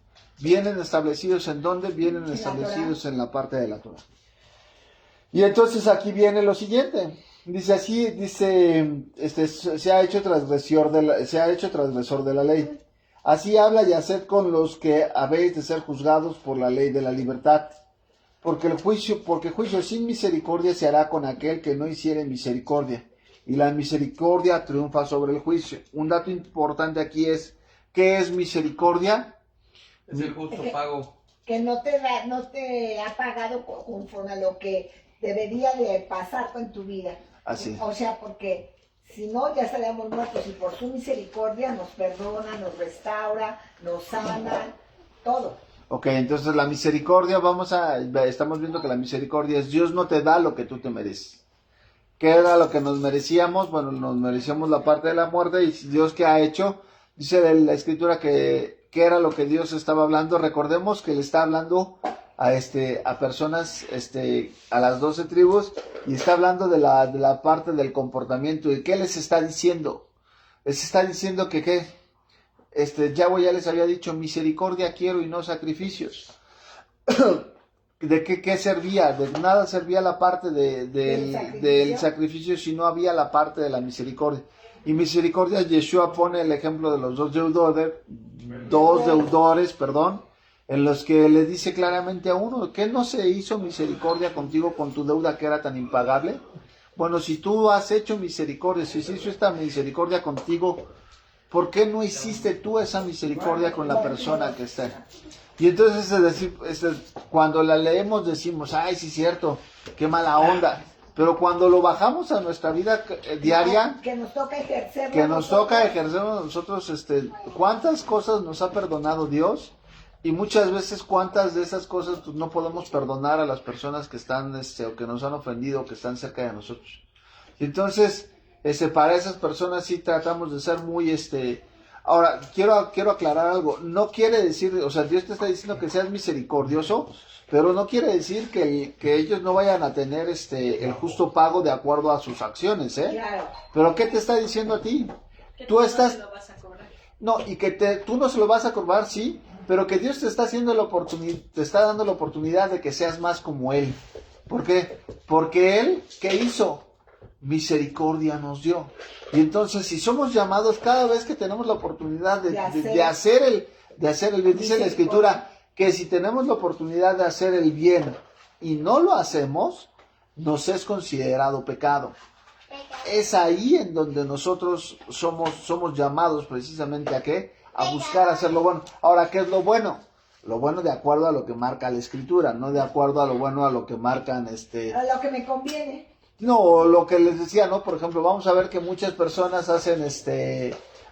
Vienen establecidos ¿en dónde? Vienen establecidos en la parte de la Torah. Y entonces aquí viene lo siguiente. Dice así, se ha hecho transgresor de la ley. Así habla y haced con los que habéis de ser juzgados por la ley de la libertad. Porque juicio sin misericordia se hará con aquel que no hiciere misericordia. Y la misericordia triunfa sobre el juicio. Un dato importante aquí es, ¿qué es misericordia? Es el justo pago. Que no te ha pagado conforme a lo que debería de pasar en tu vida. Así. O sea, porque si no, ya estaríamos muertos, y por su misericordia nos perdona, nos restaura, nos sana, todo. Ok, entonces la misericordia, estamos viendo que la misericordia es Dios no te da lo que tú te mereces. ¿Qué era lo que nos merecíamos? Bueno, nos merecíamos la parte de la muerte, y Dios, ¿qué ha hecho? Dice la Escritura que era lo que Dios estaba hablando. Recordemos que le está hablando a personas, a las 12 tribus, y está hablando de la parte del comportamiento. ¿Y qué les está diciendo? Les está diciendo que ¿qué? Yahweh ya les había dicho, misericordia quiero y no sacrificios. ¿De qué servía? De nada servía la parte del sacrificio si no había la parte de la misericordia. Y misericordia, Yeshua pone el ejemplo de los dos deudores, en los que le dice claramente a uno, ¿qué no se hizo misericordia contigo con tu deuda que era tan impagable? Bueno, si tú has hecho misericordia, si se hizo esta misericordia contigo, ¿por qué no hiciste tú esa misericordia con la persona que está? Y entonces cuando la leemos decimos, ay, sí es cierto, qué mala onda. Pero cuando lo bajamos a nuestra vida diaria, que nos toca ejercer nosotros, ¿cuántas cosas nos ha perdonado Dios? Y muchas veces cuántas de esas cosas pues, no podemos perdonar a las personas que están, o que nos han ofendido, que están cerca de nosotros. Y entonces, para esas personas sí tratamos de ser muy, Ahora, quiero aclarar algo. No quiere decir, o sea, Dios te está diciendo que seas misericordioso, pero no quiere decir que ellos no vayan a tener el justo pago de acuerdo a sus acciones, ¿eh? Claro. Pero ¿qué te está diciendo a ti? Que Tú estás... no lo vas a cobrar. No, y que tú no se lo vas a cobrar, sí, pero que Dios te está haciendo te está dando la oportunidad de que seas más como Él. ¿Por qué? Porque Él, ¿qué hizo? Misericordia nos dio. Y entonces, si somos llamados cada vez que tenemos la oportunidad de hacer el bien, dice la Escritura, que si tenemos la oportunidad de hacer el bien y no lo hacemos, nos es considerado pecado. Es ahí en donde nosotros somos llamados precisamente ¿a qué? A buscar hacer lo bueno. Ahora, ¿qué es lo bueno? Lo bueno de acuerdo a lo que marca la Escritura, no de acuerdo a lo bueno a lo que marcan A lo que me conviene. No, lo que les decía, ¿no? Por ejemplo, vamos a ver que muchas personas hacen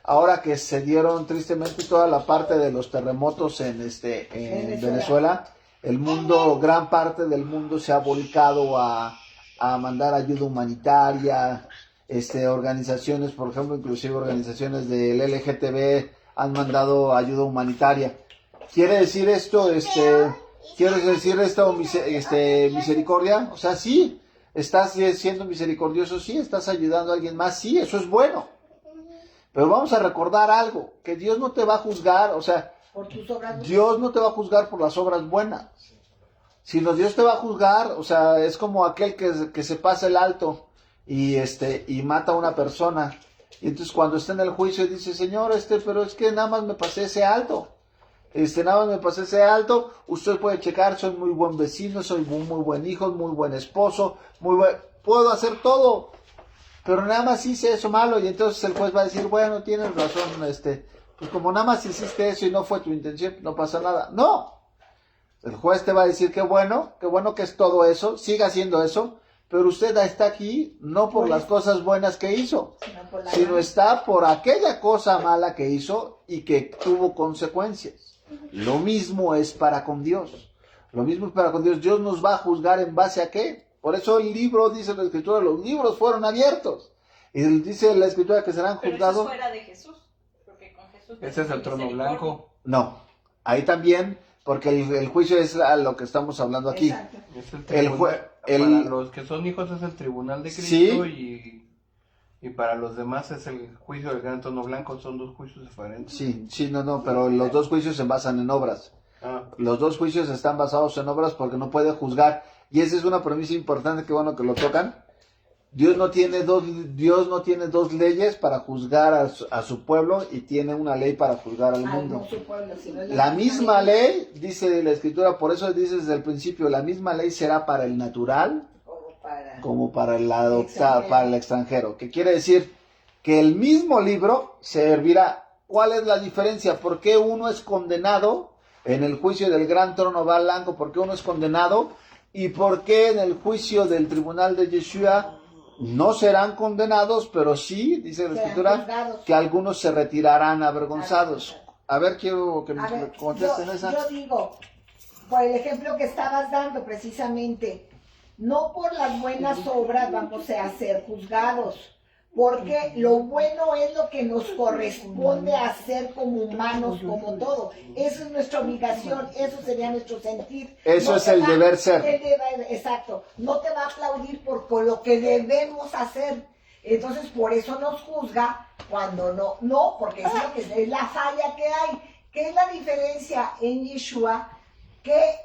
ahora que se dieron tristemente toda la parte de los terremotos en Venezuela, el mundo, gran parte del mundo se ha volcado a mandar ayuda humanitaria, organizaciones, por ejemplo, inclusive organizaciones del LGTB han mandado ayuda humanitaria. ¿Quiere decir esto, misericordia? O sea, sí, estás siendo misericordioso, sí, estás ayudando a alguien más, sí, eso es bueno. Pero vamos a recordar algo, que Dios no te va a juzgar, o sea, por tus obras. Dios no te va a juzgar por las obras buenas, sino Dios te va a juzgar, o sea, es como aquel que se pasa el alto y mata a una persona. Y entonces cuando está en el juicio dice, Señor, pero es que nada más me pasé ese alto. Nada más me pasé ese alto, usted puede checar, soy muy buen vecino, soy muy buen hijo, muy buen esposo, puedo hacer todo, pero nada más hice eso malo. Y entonces el juez va a decir, bueno, tienes razón, pues como nada más hiciste eso y no fue tu intención, no pasa nada. No, el juez te va a decir, qué bueno que es todo eso, siga haciendo eso, pero usted está aquí no por las cosas buenas que hizo, sino está por aquella cosa mala que hizo y que tuvo consecuencias. Lo mismo es para con Dios. Dios nos va a juzgar en base a qué. Por eso el libro, dice la Escritura, los libros fueron abiertos. Y dice la Escritura que serán juzgados. Pero eso es fuera de Jesús. Porque con Jesús Ese es el trono blanco. No, ahí también, porque el juicio es a lo que estamos hablando aquí. Es para los que son hijos es el tribunal de Cristo, ¿sí? Y para los demás es el juicio del gran trono blanco, son dos juicios diferentes. Sí, no, pero los dos juicios se basan en obras. Los dos juicios están basados en obras porque no puede juzgar. Y esa es una premisa importante, que bueno que lo tocan. Dios no tiene dos leyes para juzgar a su pueblo y tiene una ley para juzgar al mundo. La misma ley, dice la Escritura, por eso dice desde el principio, la misma ley será para el natural como para el adoptado, para el extranjero. ¿Qué quiere decir? Que el mismo libro servirá. ¿Cuál es la diferencia? ¿Por qué uno es condenado en el juicio del gran trono blanco? ¿Por qué uno es condenado? ¿Y por qué en el juicio del tribunal de Yeshua no serán condenados, pero sí, dice la Escritura, que algunos se retirarán avergonzados? A ver, quiero que me contesten esa. Yo digo, por el ejemplo que estabas dando precisamente, no por las buenas obras vamos a ser juzgados, porque lo bueno es lo que nos corresponde hacer como humanos, como todo. Eso es nuestra obligación, eso sería nuestro sentir. Eso es el deber ser. Exacto, no te va a aplaudir por lo que debemos hacer. Entonces por eso nos juzga cuando no, porque es lo que es la falla que hay. ¿Qué es la diferencia en Yeshua? Que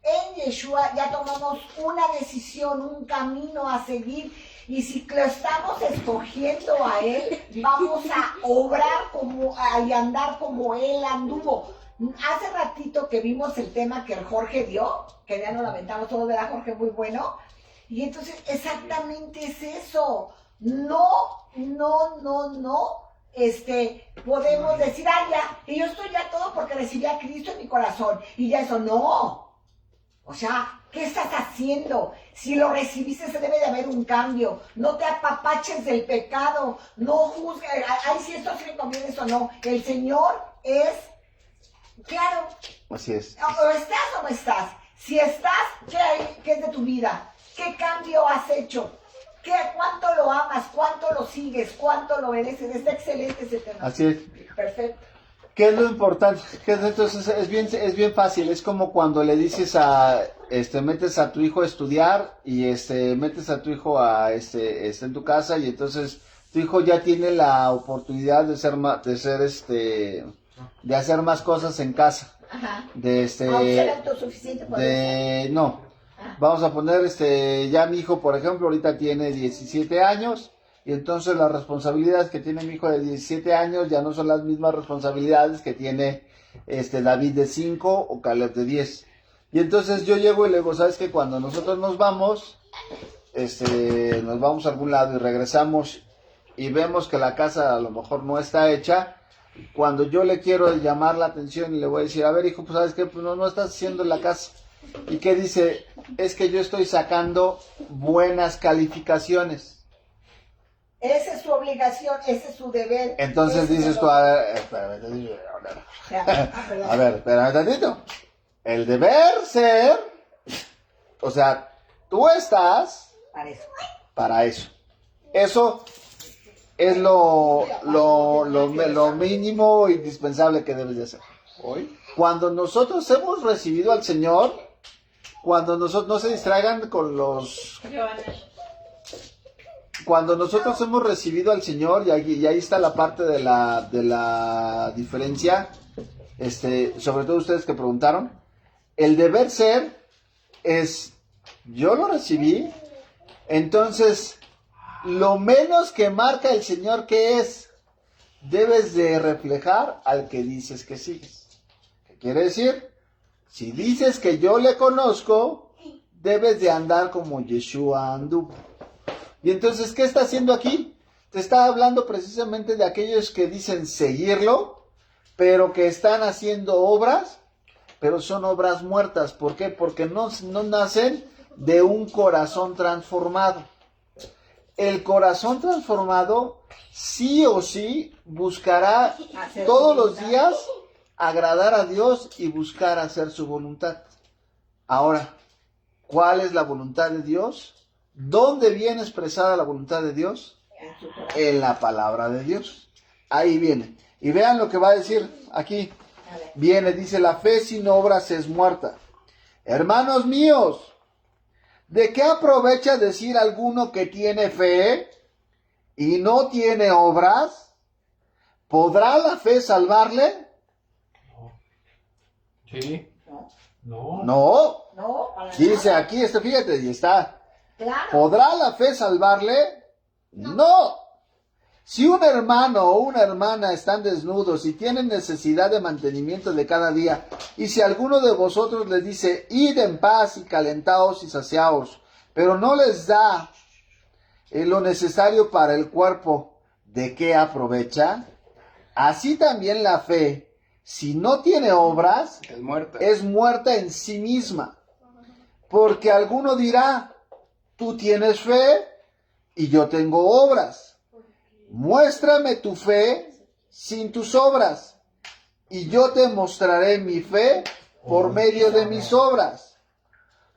en Yeshua ya tomamos una decisión, un camino a seguir, y si lo estamos escogiendo a Él, vamos a obrar y andar como Él anduvo. Hace ratito que vimos el tema que el Jorge dio, que ya nos lamentamos todo, ¿verdad, Jorge? Muy bueno. Y entonces exactamente es eso. No podemos decir, ya, y yo estoy ya todo porque recibí a Cristo en mi corazón, y ya eso, no. O sea, ¿qué estás haciendo? Si lo recibiste, se debe de haber un cambio. No te apapaches del pecado. No juzgues. Ay, si esto sí me conviene, eso no. El Señor es claro. Así es. O estás o no estás. Si estás, ¿qué es de tu vida? ¿Qué cambio has hecho? ¿Cuánto lo amas? ¿Cuánto lo sigues? ¿Cuánto lo obedeces? Está excelente ese tema. Así es. Perfecto. ¿Qué es lo importante? Entonces es bien fácil. Es como cuando le dices metes a tu hijo a estudiar y metes a tu hijo en tu casa, y entonces tu hijo ya tiene la oportunidad de de hacer más cosas en casa. Ajá. Ser autosuficiente por eso. No. Vamos a poner, ya mi hijo, por ejemplo, ahorita tiene 17 años, y entonces las responsabilidades que tiene mi hijo de 17 años ya no son las mismas responsabilidades que tiene David de 5 o Caleb de 10. Y entonces yo llego y le digo, ¿sabes qué? Cuando nosotros nos vamos a algún lado y regresamos y vemos que la casa a lo mejor no está hecha, cuando yo le quiero llamar la atención y le voy a decir, a ver, hijo, pues ¿sabes qué? Pues no estás haciendo la casa. ¿Y qué dice? Es que yo estoy sacando buenas calificaciones. Esa es su obligación, ese es su deber. Entonces dices tú, a ver, espérame tantito. El deber ser, o sea, tú estás para eso. Eso es lo mínimo indispensable que debes de hacer. Hoy, Cuando nosotros hemos recibido al Señor, cuando nosotros no se distraigan con los... Cuando nosotros hemos recibido al Señor, y ahí está la parte de la diferencia, sobre todo ustedes que preguntaron, el deber ser es, yo lo recibí, entonces, lo menos que marca el Señor que es, debes de reflejar al que dices que sigues. ¿Qué quiere decir? Si dices que yo le conozco, debes de andar como Yeshua anduvo. Y entonces, ¿qué está haciendo aquí? Te está hablando precisamente de aquellos que dicen seguirlo, pero que están haciendo obras, pero son obras muertas. ¿Por qué? Porque no nacen de un corazón transformado. El corazón transformado sí o sí buscará todos los días agradar a Dios y buscar hacer su voluntad. Ahora, ¿cuál es la voluntad de Dios? ¿Dónde viene expresada la voluntad de Dios? En la palabra de Dios. Ahí viene. Y vean lo que va a decir aquí. Viene, dice, la fe sin obras es muerta. Hermanos míos, ¿de qué aprovecha decir alguno que tiene fe y no tiene obras? ¿Podrá la fe salvarle? sí. No. Dice aquí, fíjate, y está. Claro. ¿Podrá la fe salvarle? No. Si un hermano o una hermana están desnudos y tienen necesidad de mantenimiento de cada día, y si alguno de vosotros les dice, id en paz y calentaos y saciaos, pero no les da lo necesario para el cuerpo, ¿de qué aprovecha? Así también la fe, si no tiene obras, es muerta en sí misma. Porque alguno dirá, tú tienes fe y yo tengo obras. Muéstrame tu fe sin tus obras, y yo te mostraré mi fe por medio de mis obras.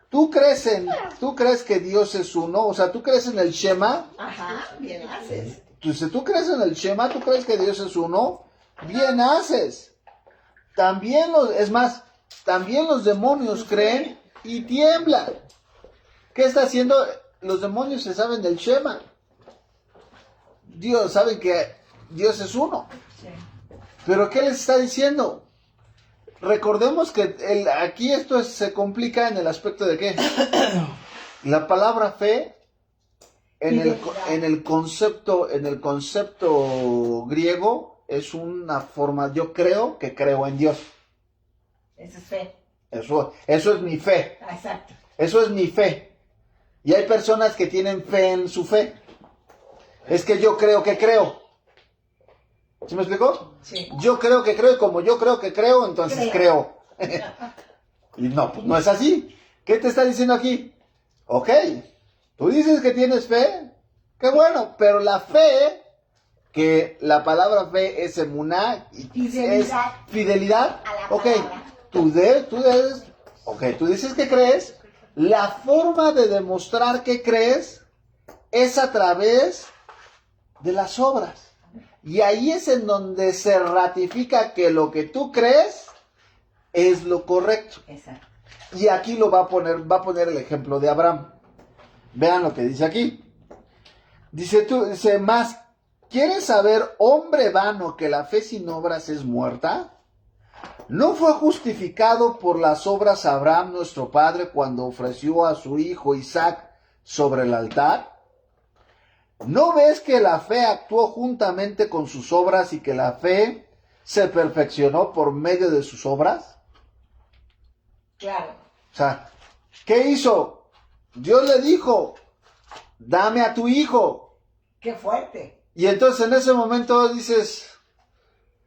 ¿Tú crees que Dios es uno? O sea, ¿tú crees en el Shema? Ajá, bien haces. Si tú crees en el Shema, ¿tú crees que Dios es uno? Bien haces. También los demonios creen y tiemblan. ¿Qué está haciendo? Los demonios se saben del Shema. Saben que Dios es uno. Sí. ¿Pero qué les está diciendo? Recordemos que aquí esto se complica en el aspecto de qué. La palabra fe en el concepto griego es una forma, yo creo que creo en Dios. Eso es fe. Eso es mi fe. Exacto. Eso es mi fe. Y hay personas que tienen fe en su fe. Es que yo creo que creo. ¿Sí me explicó? Sí. Yo creo que creo, y como yo creo que creo, entonces creo. Y no, pues no es así. ¿Qué te está diciendo aquí? Ok, tú dices que tienes fe, qué bueno, pero la fe, que la palabra fe es emuná, es fidelidad. A la Ok, palabra. tú dices que crees. La forma de demostrar que crees es a través de las obras. Y ahí es en donde se ratifica que lo que tú crees es lo correcto. Exacto. Y aquí va a poner el ejemplo de Abraham. Vean lo que dice aquí. Dice ¿Quieres saber, hombre vano, que la fe sin obras es muerta? ¿No fue justificado por las obras Abraham nuestro padre cuando ofreció a su hijo Isaac sobre el altar? ¿No ves que la fe actuó juntamente con sus obras y que la fe se perfeccionó por medio de sus obras? Claro. O sea, ¿qué hizo? Dios le dijo, dame a tu hijo. Qué fuerte. Y entonces en ese momento dices,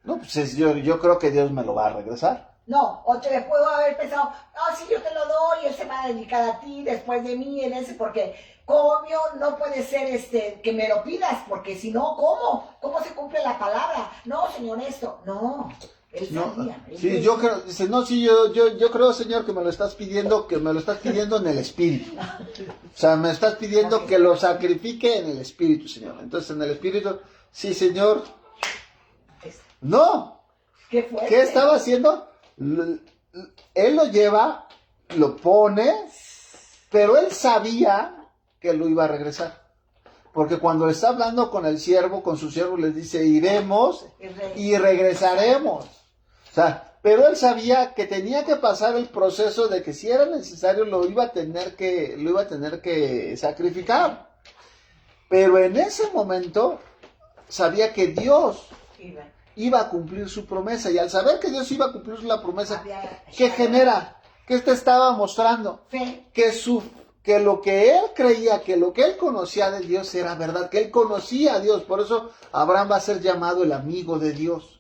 no, pues yo creo que Dios me lo va a regresar. No, o te puedo haber pensado, no, si yo te lo doy, él se va a dedicar a ti después de mí en ese, porque obvio no puede ser que me lo pidas, porque si no, ¿cómo se cumple la palabra? No, señor, esto, no, él sabía. Sí, yo creo, dice, no, sí, yo creo, Señor, que me lo estás pidiendo en el Espíritu. O sea, me estás pidiendo que lo sacrifique en el Espíritu, Señor. Entonces, en el Espíritu, sí, Señor. No. ¿Qué estaba haciendo? Él lo lleva, lo pone, pero él sabía que lo iba a regresar. Porque cuando está hablando con el siervo, con su siervo, les dice, iremos y regresaremos. O sea, pero él sabía que tenía que pasar el proceso de que si era necesario lo iba a tener que sacrificar. Pero en ese momento sabía que Dios iba a cumplir su promesa, y al saber que Dios iba a cumplir la promesa, ¿qué genera? ¿Qué te estaba mostrando? Fe. Que lo que él creía, que lo que él conocía de Dios era verdad, que él conocía a Dios. Por eso Abraham va a ser llamado el amigo de Dios,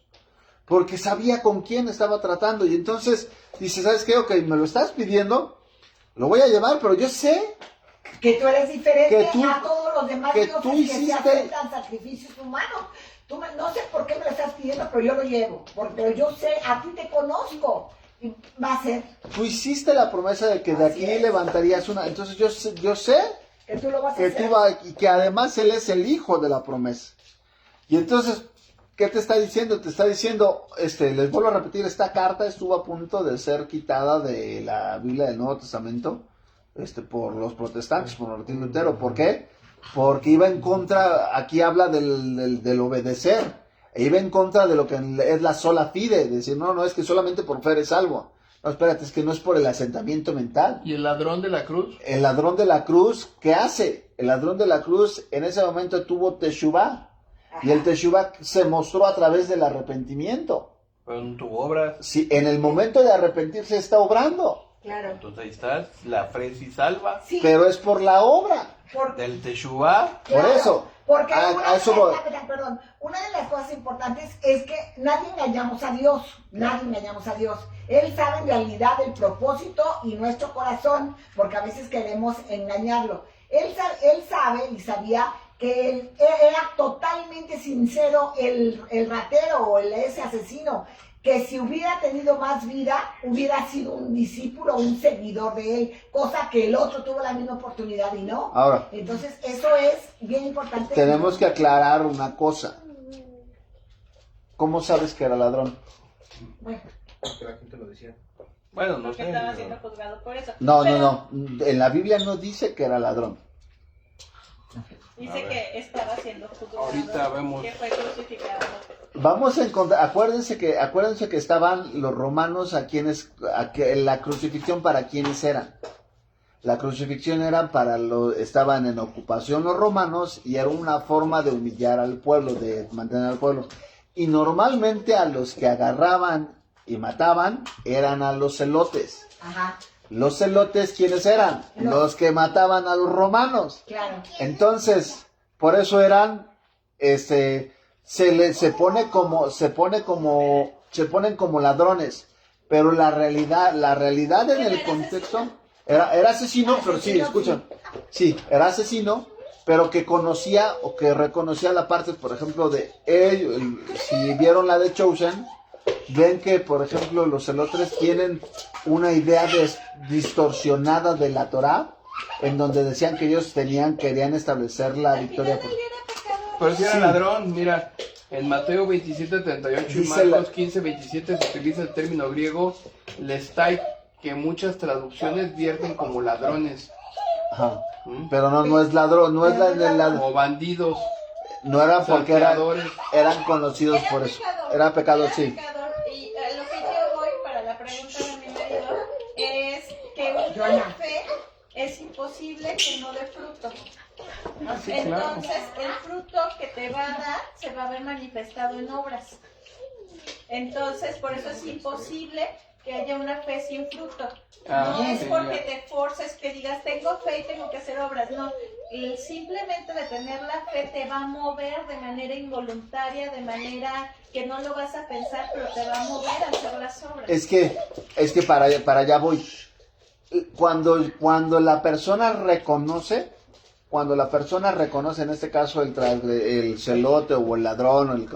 porque sabía con quién estaba tratando. Y entonces dice, ¿sabes qué? Ok, me lo estás pidiendo, lo voy a llevar, pero yo sé que tú eres diferente a todos los demás que dioses tú que hiciste, se aceptan sacrificios humanos. No sé por qué me lo estás pidiendo, pero yo lo llevo. Pero yo sé, a ti te conozco. Y va a ser. Tú hiciste la promesa de que de aquí levantarías una. Entonces yo sé que tú lo vas a que hacer. Y que además él es el hijo de la promesa. Y entonces, ¿qué te está diciendo? Te está diciendo, les vuelvo a repetir, esta carta estuvo a punto de ser quitada de la Biblia del Nuevo Testamento, por los protestantes, por Martín Lutero. ¿Por qué? Porque iba en contra, aquí habla del obedecer, e iba en contra de lo que es la sola fide, decir, no, es que solamente por fe eres salvo. No, espérate, es que no es por el asentamiento mental. ¿Y el ladrón de la cruz? El ladrón de la cruz, ¿qué hace? El ladrón de la cruz en ese momento tuvo teshuvá, y el teshuvá se mostró a través del arrepentimiento. Pero no tuvo obras. Sí, en el momento de arrepentirse está obrando. Claro. Entonces ahí está, la fe sí salva. Sí. Pero es por la obra. Del Teshuvá. Por eso. Porque Perdón. una de las cosas importantes es que nadie engañamos a Dios. Nadie engañamos a Dios. Él sabe en realidad el propósito y nuestro corazón, porque a veces queremos engañarlo. Él sabe y sabía que él era totalmente sincero el ratero o ese asesino, que si hubiera tenido más vida, hubiera sido un discípulo, un seguidor de él, cosa que el otro tuvo la misma oportunidad y no. Ahora, entonces, eso es bien importante. Tenemos que aclarar una cosa. ¿Cómo sabes que era ladrón? Bueno, porque la gente lo decía. Bueno, no porque sé. estaba siendo juzgado por eso. No. En la Biblia no dice que era ladrón. Dice que estaba siendo juzgado. Ahorita vemos. Que fue crucificado. Vamos a encontrar, acuérdense que estaban los romanos la crucifixión para quienes eran. La crucifixión era estaban en ocupación los romanos y era una forma de humillar al pueblo, de mantener al pueblo. Y normalmente a los que agarraban y mataban eran a los celotes. ajá, Los celotes, ¿quiénes eran? Los que mataban a los romanos. claro. Entonces, por eso eran, se ponen como ladrones, pero la realidad en el contexto era asesino, pero sí, escuchan, sí, era asesino, pero que conocía o que reconocía la parte, por ejemplo, de ellos. Si vieron la de Chosen, ven que, por ejemplo, los celotes tienen una idea distorsionada de la Torá, en donde decían que ellos querían establecer la victoria. Pero si era Sí. ladrón, mira, en Mateo 27:38 y Dice Marcos 15:27 se utiliza el término griego lestai, que muchas traducciones vierten como ladrones. Ajá. Pero no es ladrón, no es ladrón. O bandidos. No eran porque salteadores. eran conocidos por eso. Era pecador, sí. Pecador, y a lo que yo voy para la pregunta de mi marido es que una fe es imposible que no dé fruto. Sí, claro. Entonces, el fruto que te va a dar se va a ver manifestado en obras. Entonces, por eso es imposible que haya una fe sin fruto. No es porque te forces, que digas, tengo fe y tengo que hacer obras. No, el simplemente de tener la fe te va a mover de manera involuntaria, de manera que no lo vas a pensar, pero te va a mover a hacer las obras. Es que para allá voy. Cuando la persona reconoce, en este caso el celote o el ladrón,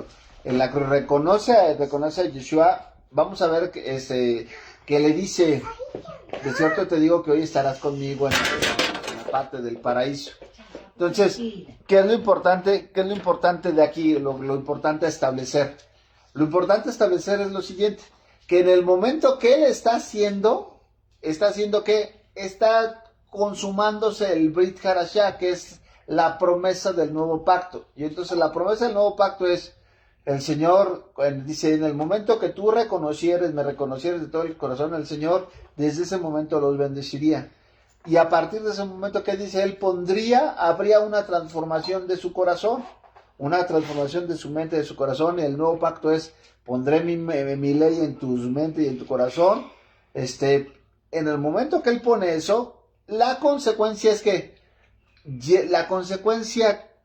reconoce a Yeshua, vamos a ver que le dice, de cierto te digo que hoy estarás conmigo en la parte del paraíso. Entonces, ¿qué es lo importante de aquí? Lo importante a establecer. Lo importante a establecer es lo siguiente, que en el momento que él está haciendo que está consumándose el Brit Harashá, que es la promesa del nuevo pacto. Y entonces la promesa del nuevo pacto es, el Señor dice, en el momento que tú me reconocieres de todo el corazón al Señor, desde ese momento los bendeciría. Y a partir de ese momento, ¿qué dice? Él habría una transformación de su corazón, una transformación de su mente, de su corazón. Y el nuevo pacto es, pondré mi ley en tu mente y en tu corazón. En el momento que él pone eso, la consecuencia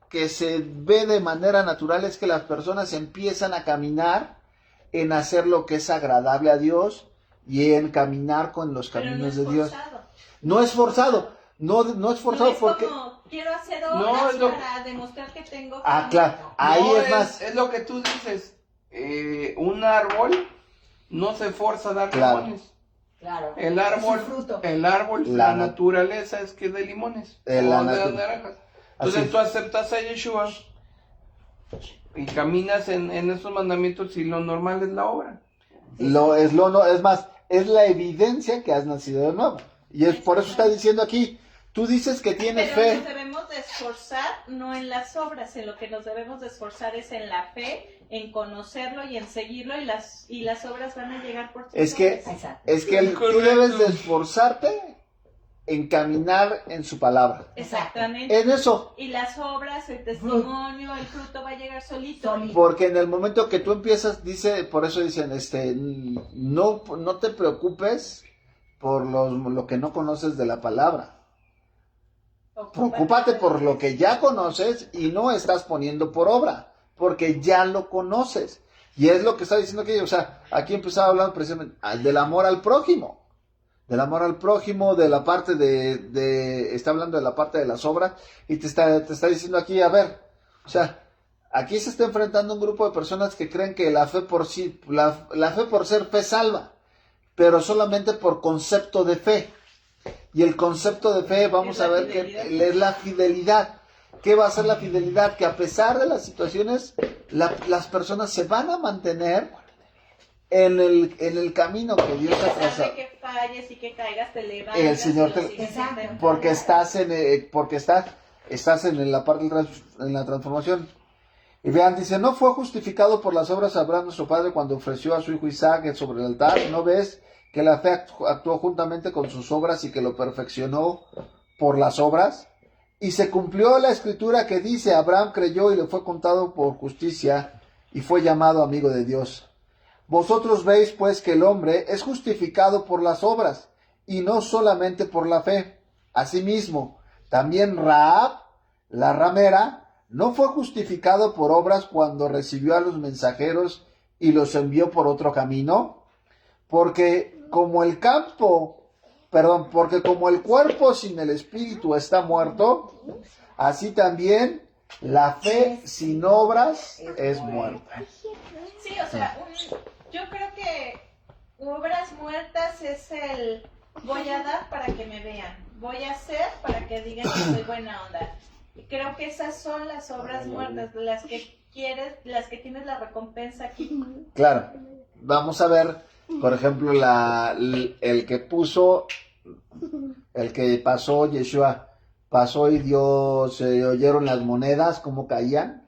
que se ve de manera natural es que las personas empiezan a caminar en hacer lo que es agradable a Dios y en caminar con los caminos de Dios. No es forzado. No es forzado porque... Como, quiero hacer obras para demostrar que tengo... claro. Ahí es lo que tú dices. Un árbol no se forza a dar limones. Claro. El árbol, la naturaleza es que de limones. De naranjas. Entonces tú aceptas a Yeshua y caminas en esos mandamientos y lo normal es la obra. Es más, es la evidencia que has nacido de nuevo. Y es por eso está diciendo aquí, tú dices que tienes fe. Pero nos debemos de esforzar no en las obras, en lo que nos debemos de esforzar es en la fe, en conocerlo y en seguirlo, y las obras van a llegar por sí solas. Es que tú debes de esforzarte en caminar en su palabra. Exactamente. En eso. Y las obras, el testimonio, el fruto va a llegar solito. Porque en el momento que tú empiezas, por eso dicen, no te preocupes por lo que no conoces de la palabra. Preocúpate por lo que ya conoces y no estás poniendo por obra, porque ya lo conoces. Y es lo que está diciendo aquí, aquí empezaba hablando precisamente del amor al prójimo. Del amor al prójimo, de la parte está hablando de la parte de las obras, y te está diciendo aquí, a ver, aquí se está enfrentando un grupo de personas que creen que la fe por sí, la fe por ser fe salva, pero solamente por concepto de fe. Y el concepto de fe, vamos a ver que es la fidelidad. ¿Qué va a ser la fidelidad? Que a pesar de las situaciones, las personas se van a mantener en el camino que Dios ha trazado. Que falles y que caigas, te levantas. El Señor porque estás en la parte en la transformación. Y vean, dice, no fue justificado por las obras Abraham nuestro padre cuando ofreció a su hijo Isaac sobre el altar. ¿No ves que la fe actuó juntamente con sus obras y que lo perfeccionó por las obras? Y se cumplió la escritura que dice, Abraham creyó y le fue contado por justicia y fue llamado amigo de Dios. Vosotros veis pues que el hombre es justificado por las obras y no solamente por la fe. Asimismo, también Rahab, la ramera, no fue justificado por obras cuando recibió a los mensajeros y los envió por otro camino, porque como el cuerpo sin el espíritu está muerto, así también la fe sin obras es muerta. Sí, yo creo que obras muertas es voy a dar para que me vean, voy a hacer para que digan que soy buena onda. Y creo que esas son las obras muertas, las que tienes la recompensa aquí. Claro, vamos a ver, por ejemplo, el que pasó Yeshua, pasó y se oyeron las monedas, cómo caían.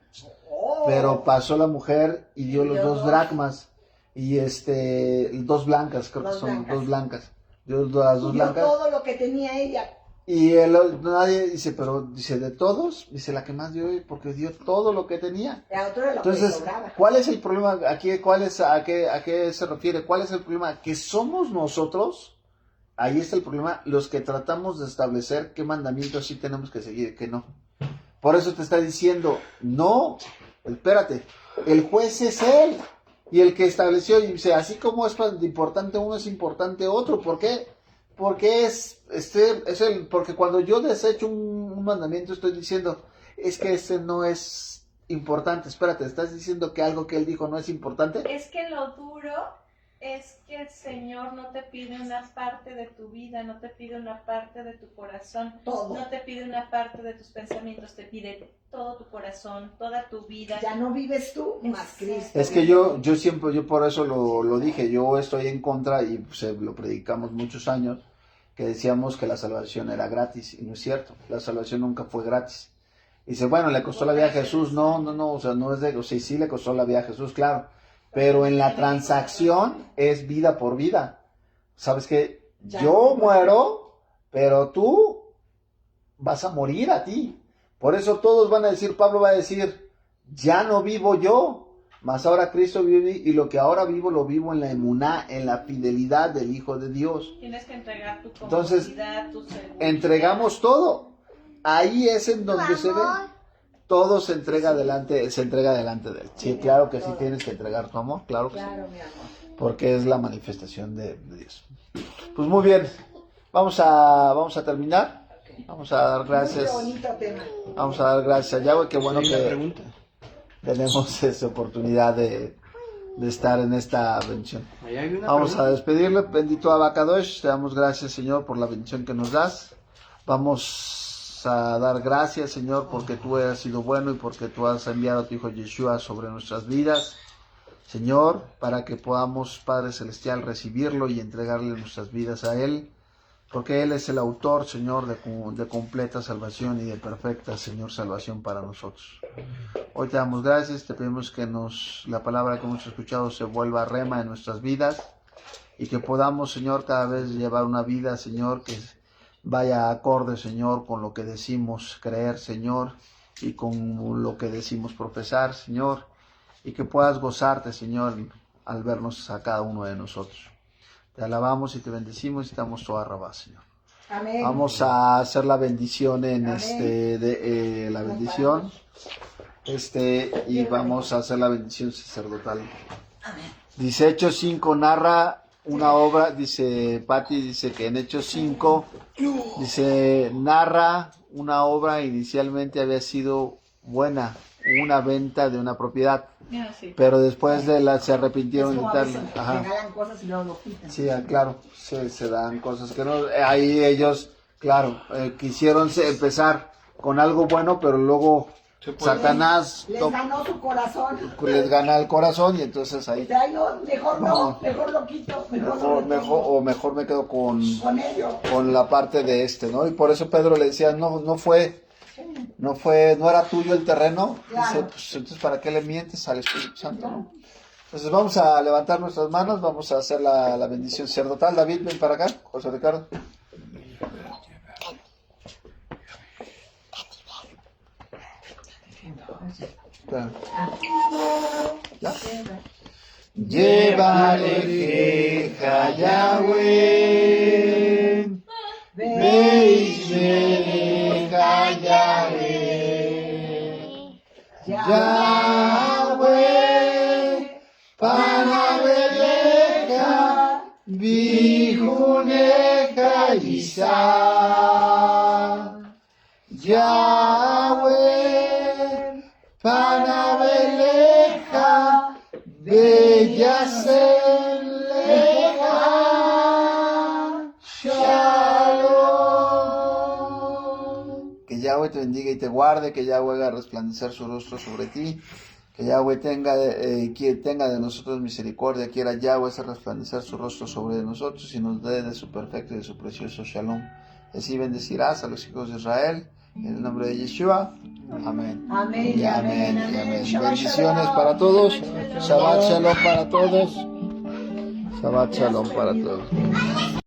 Pero pasó la mujer y dio los 2 dracmas y 2 blancas, creo que son 2 blancas. Dio las 2 blancas. Todo lo que tenía ella. Y nadie dice, pero dice, de todos, dice la que más dio, porque dio todo lo que tenía. Entonces, ¿cuál es el problema? ¿A qué se refiere? ¿Cuál es el problema? Que somos nosotros, ahí está el problema, los que tratamos de establecer qué mandamientos sí tenemos que seguir y qué no. Por eso te está diciendo, no, espérate, el juez es él. Y el que estableció, y dice, así como es importante uno, es importante otro. ¿Por qué? Porque porque cuando yo desecho un mandamiento estoy diciendo, es que ese no es importante. Espérate, ¿estás diciendo que algo que él dijo no es importante? Es que lo duro es que el Señor no te pide una parte de tu vida, no te pide una parte de tu corazón, todo. No te pide una parte de tus pensamientos, te pide todo tu corazón, toda tu vida. Ya no vives tú, más Cristo. Es que yo por eso lo dije, yo estoy en contra, y pues, lo predicamos muchos años, que decíamos que la salvación era gratis, y no es cierto, la salvación nunca fue gratis. Y dice, bueno, ¿le costó la vida a Jesús? No, o sea, no es de, o sea, sí le costó la vida a Jesús, claro, pero en la transacción es vida por vida. ¿Sabes qué? Yo muero, pero tú vas a morir a ti. Por eso todos van a decir, Pablo va a decir, ya no vivo yo, mas ahora Cristo vive, y lo que ahora vivo lo vivo en la emuná, en la fidelidad del Hijo de Dios. Tienes que entregar tu Entonces, comodidad, tu seguridad. Entregamos todo. Ahí es en donde se ve. Todo se entrega delante de él. Sí, claro que sí tienes que entregar tu amor, claro que sí. Mi amor. Porque es la manifestación de Dios. Pues muy bien, vamos a terminar. Vamos a dar gracias. Vamos a dar gracias a Yahweh. Qué bueno que tenemos esa oportunidad de estar en esta bendición. Vamos a despedirle. Bendito Abacadosh, te damos gracias, Señor, por la bendición que nos das. Vamos a dar gracias, Señor, porque tú has sido bueno y porque tú has enviado a tu Hijo Yeshua sobre nuestras vidas, Señor, para que podamos, Padre Celestial, recibirlo y entregarle nuestras vidas a Él, porque Él es el autor, Señor, de completa salvación y de perfecta, Señor, salvación para nosotros. Hoy te damos gracias, te pedimos que la palabra que hemos escuchado se vuelva rema en nuestras vidas y que podamos, Señor, cada vez llevar una vida, Señor, que vaya acorde, Señor, con lo que decimos creer, Señor, y con lo que decimos profesar, Señor, y que puedas gozarte, Señor, al vernos a cada uno de nosotros. Te alabamos y te bendecimos y te damos toda rabá, Señor. Amén. Vamos a hacer la bendición la bendición, y vamos a hacer la bendición sacerdotal. Amén. Dice Hechos 5 narra una obra, dice Patti, dice que en Hechos 5, dice, narra una obra, inicialmente había sido buena, una venta de una propiedad, pero después se arrepintieron de darle. Regalan cosas y luego lo quitan. Sí, claro, se dan cosas que no, ahí ellos, claro, quisieron empezar con algo bueno, pero luego Satanás les ganó su corazón. Les gana el corazón y entonces ahí. Mejor lo quito. Mejor me quedo con ellos. Con la parte de ¿no? Y por eso Pedro le decía, no era tuyo el terreno. Claro. Dice, pues entonces ¿para qué le mientes al Espíritu Santo? ¿No? Entonces vamos a levantar nuestras manos, vamos a hacer la bendición sacerdotal. David, ven para acá, José Ricardo. ¿Ya? Llevareja Yahweh, Beismereja Yahweh, Yahweh, Panabeleja, Bijuneja Yisa, Yahweh, Panabeleja, Bellaceleja, Shalom. Que Yahweh te bendiga y te guarde, que Yahweh haga resplandecer su rostro sobre ti, que Yahweh tenga de nosotros misericordia, quiera Yahweh hacer resplandecer su rostro sobre nosotros y nos dé de su perfecto y de su precioso Shalom. Así bendecirás a los hijos de Israel, en el nombre de Yeshua. Amén. Amén Y y amén. amén. Y amén. Shabbat Bendiciones shalom. para todos. Shabbat shalom para todos. Shabbat shalom para todos.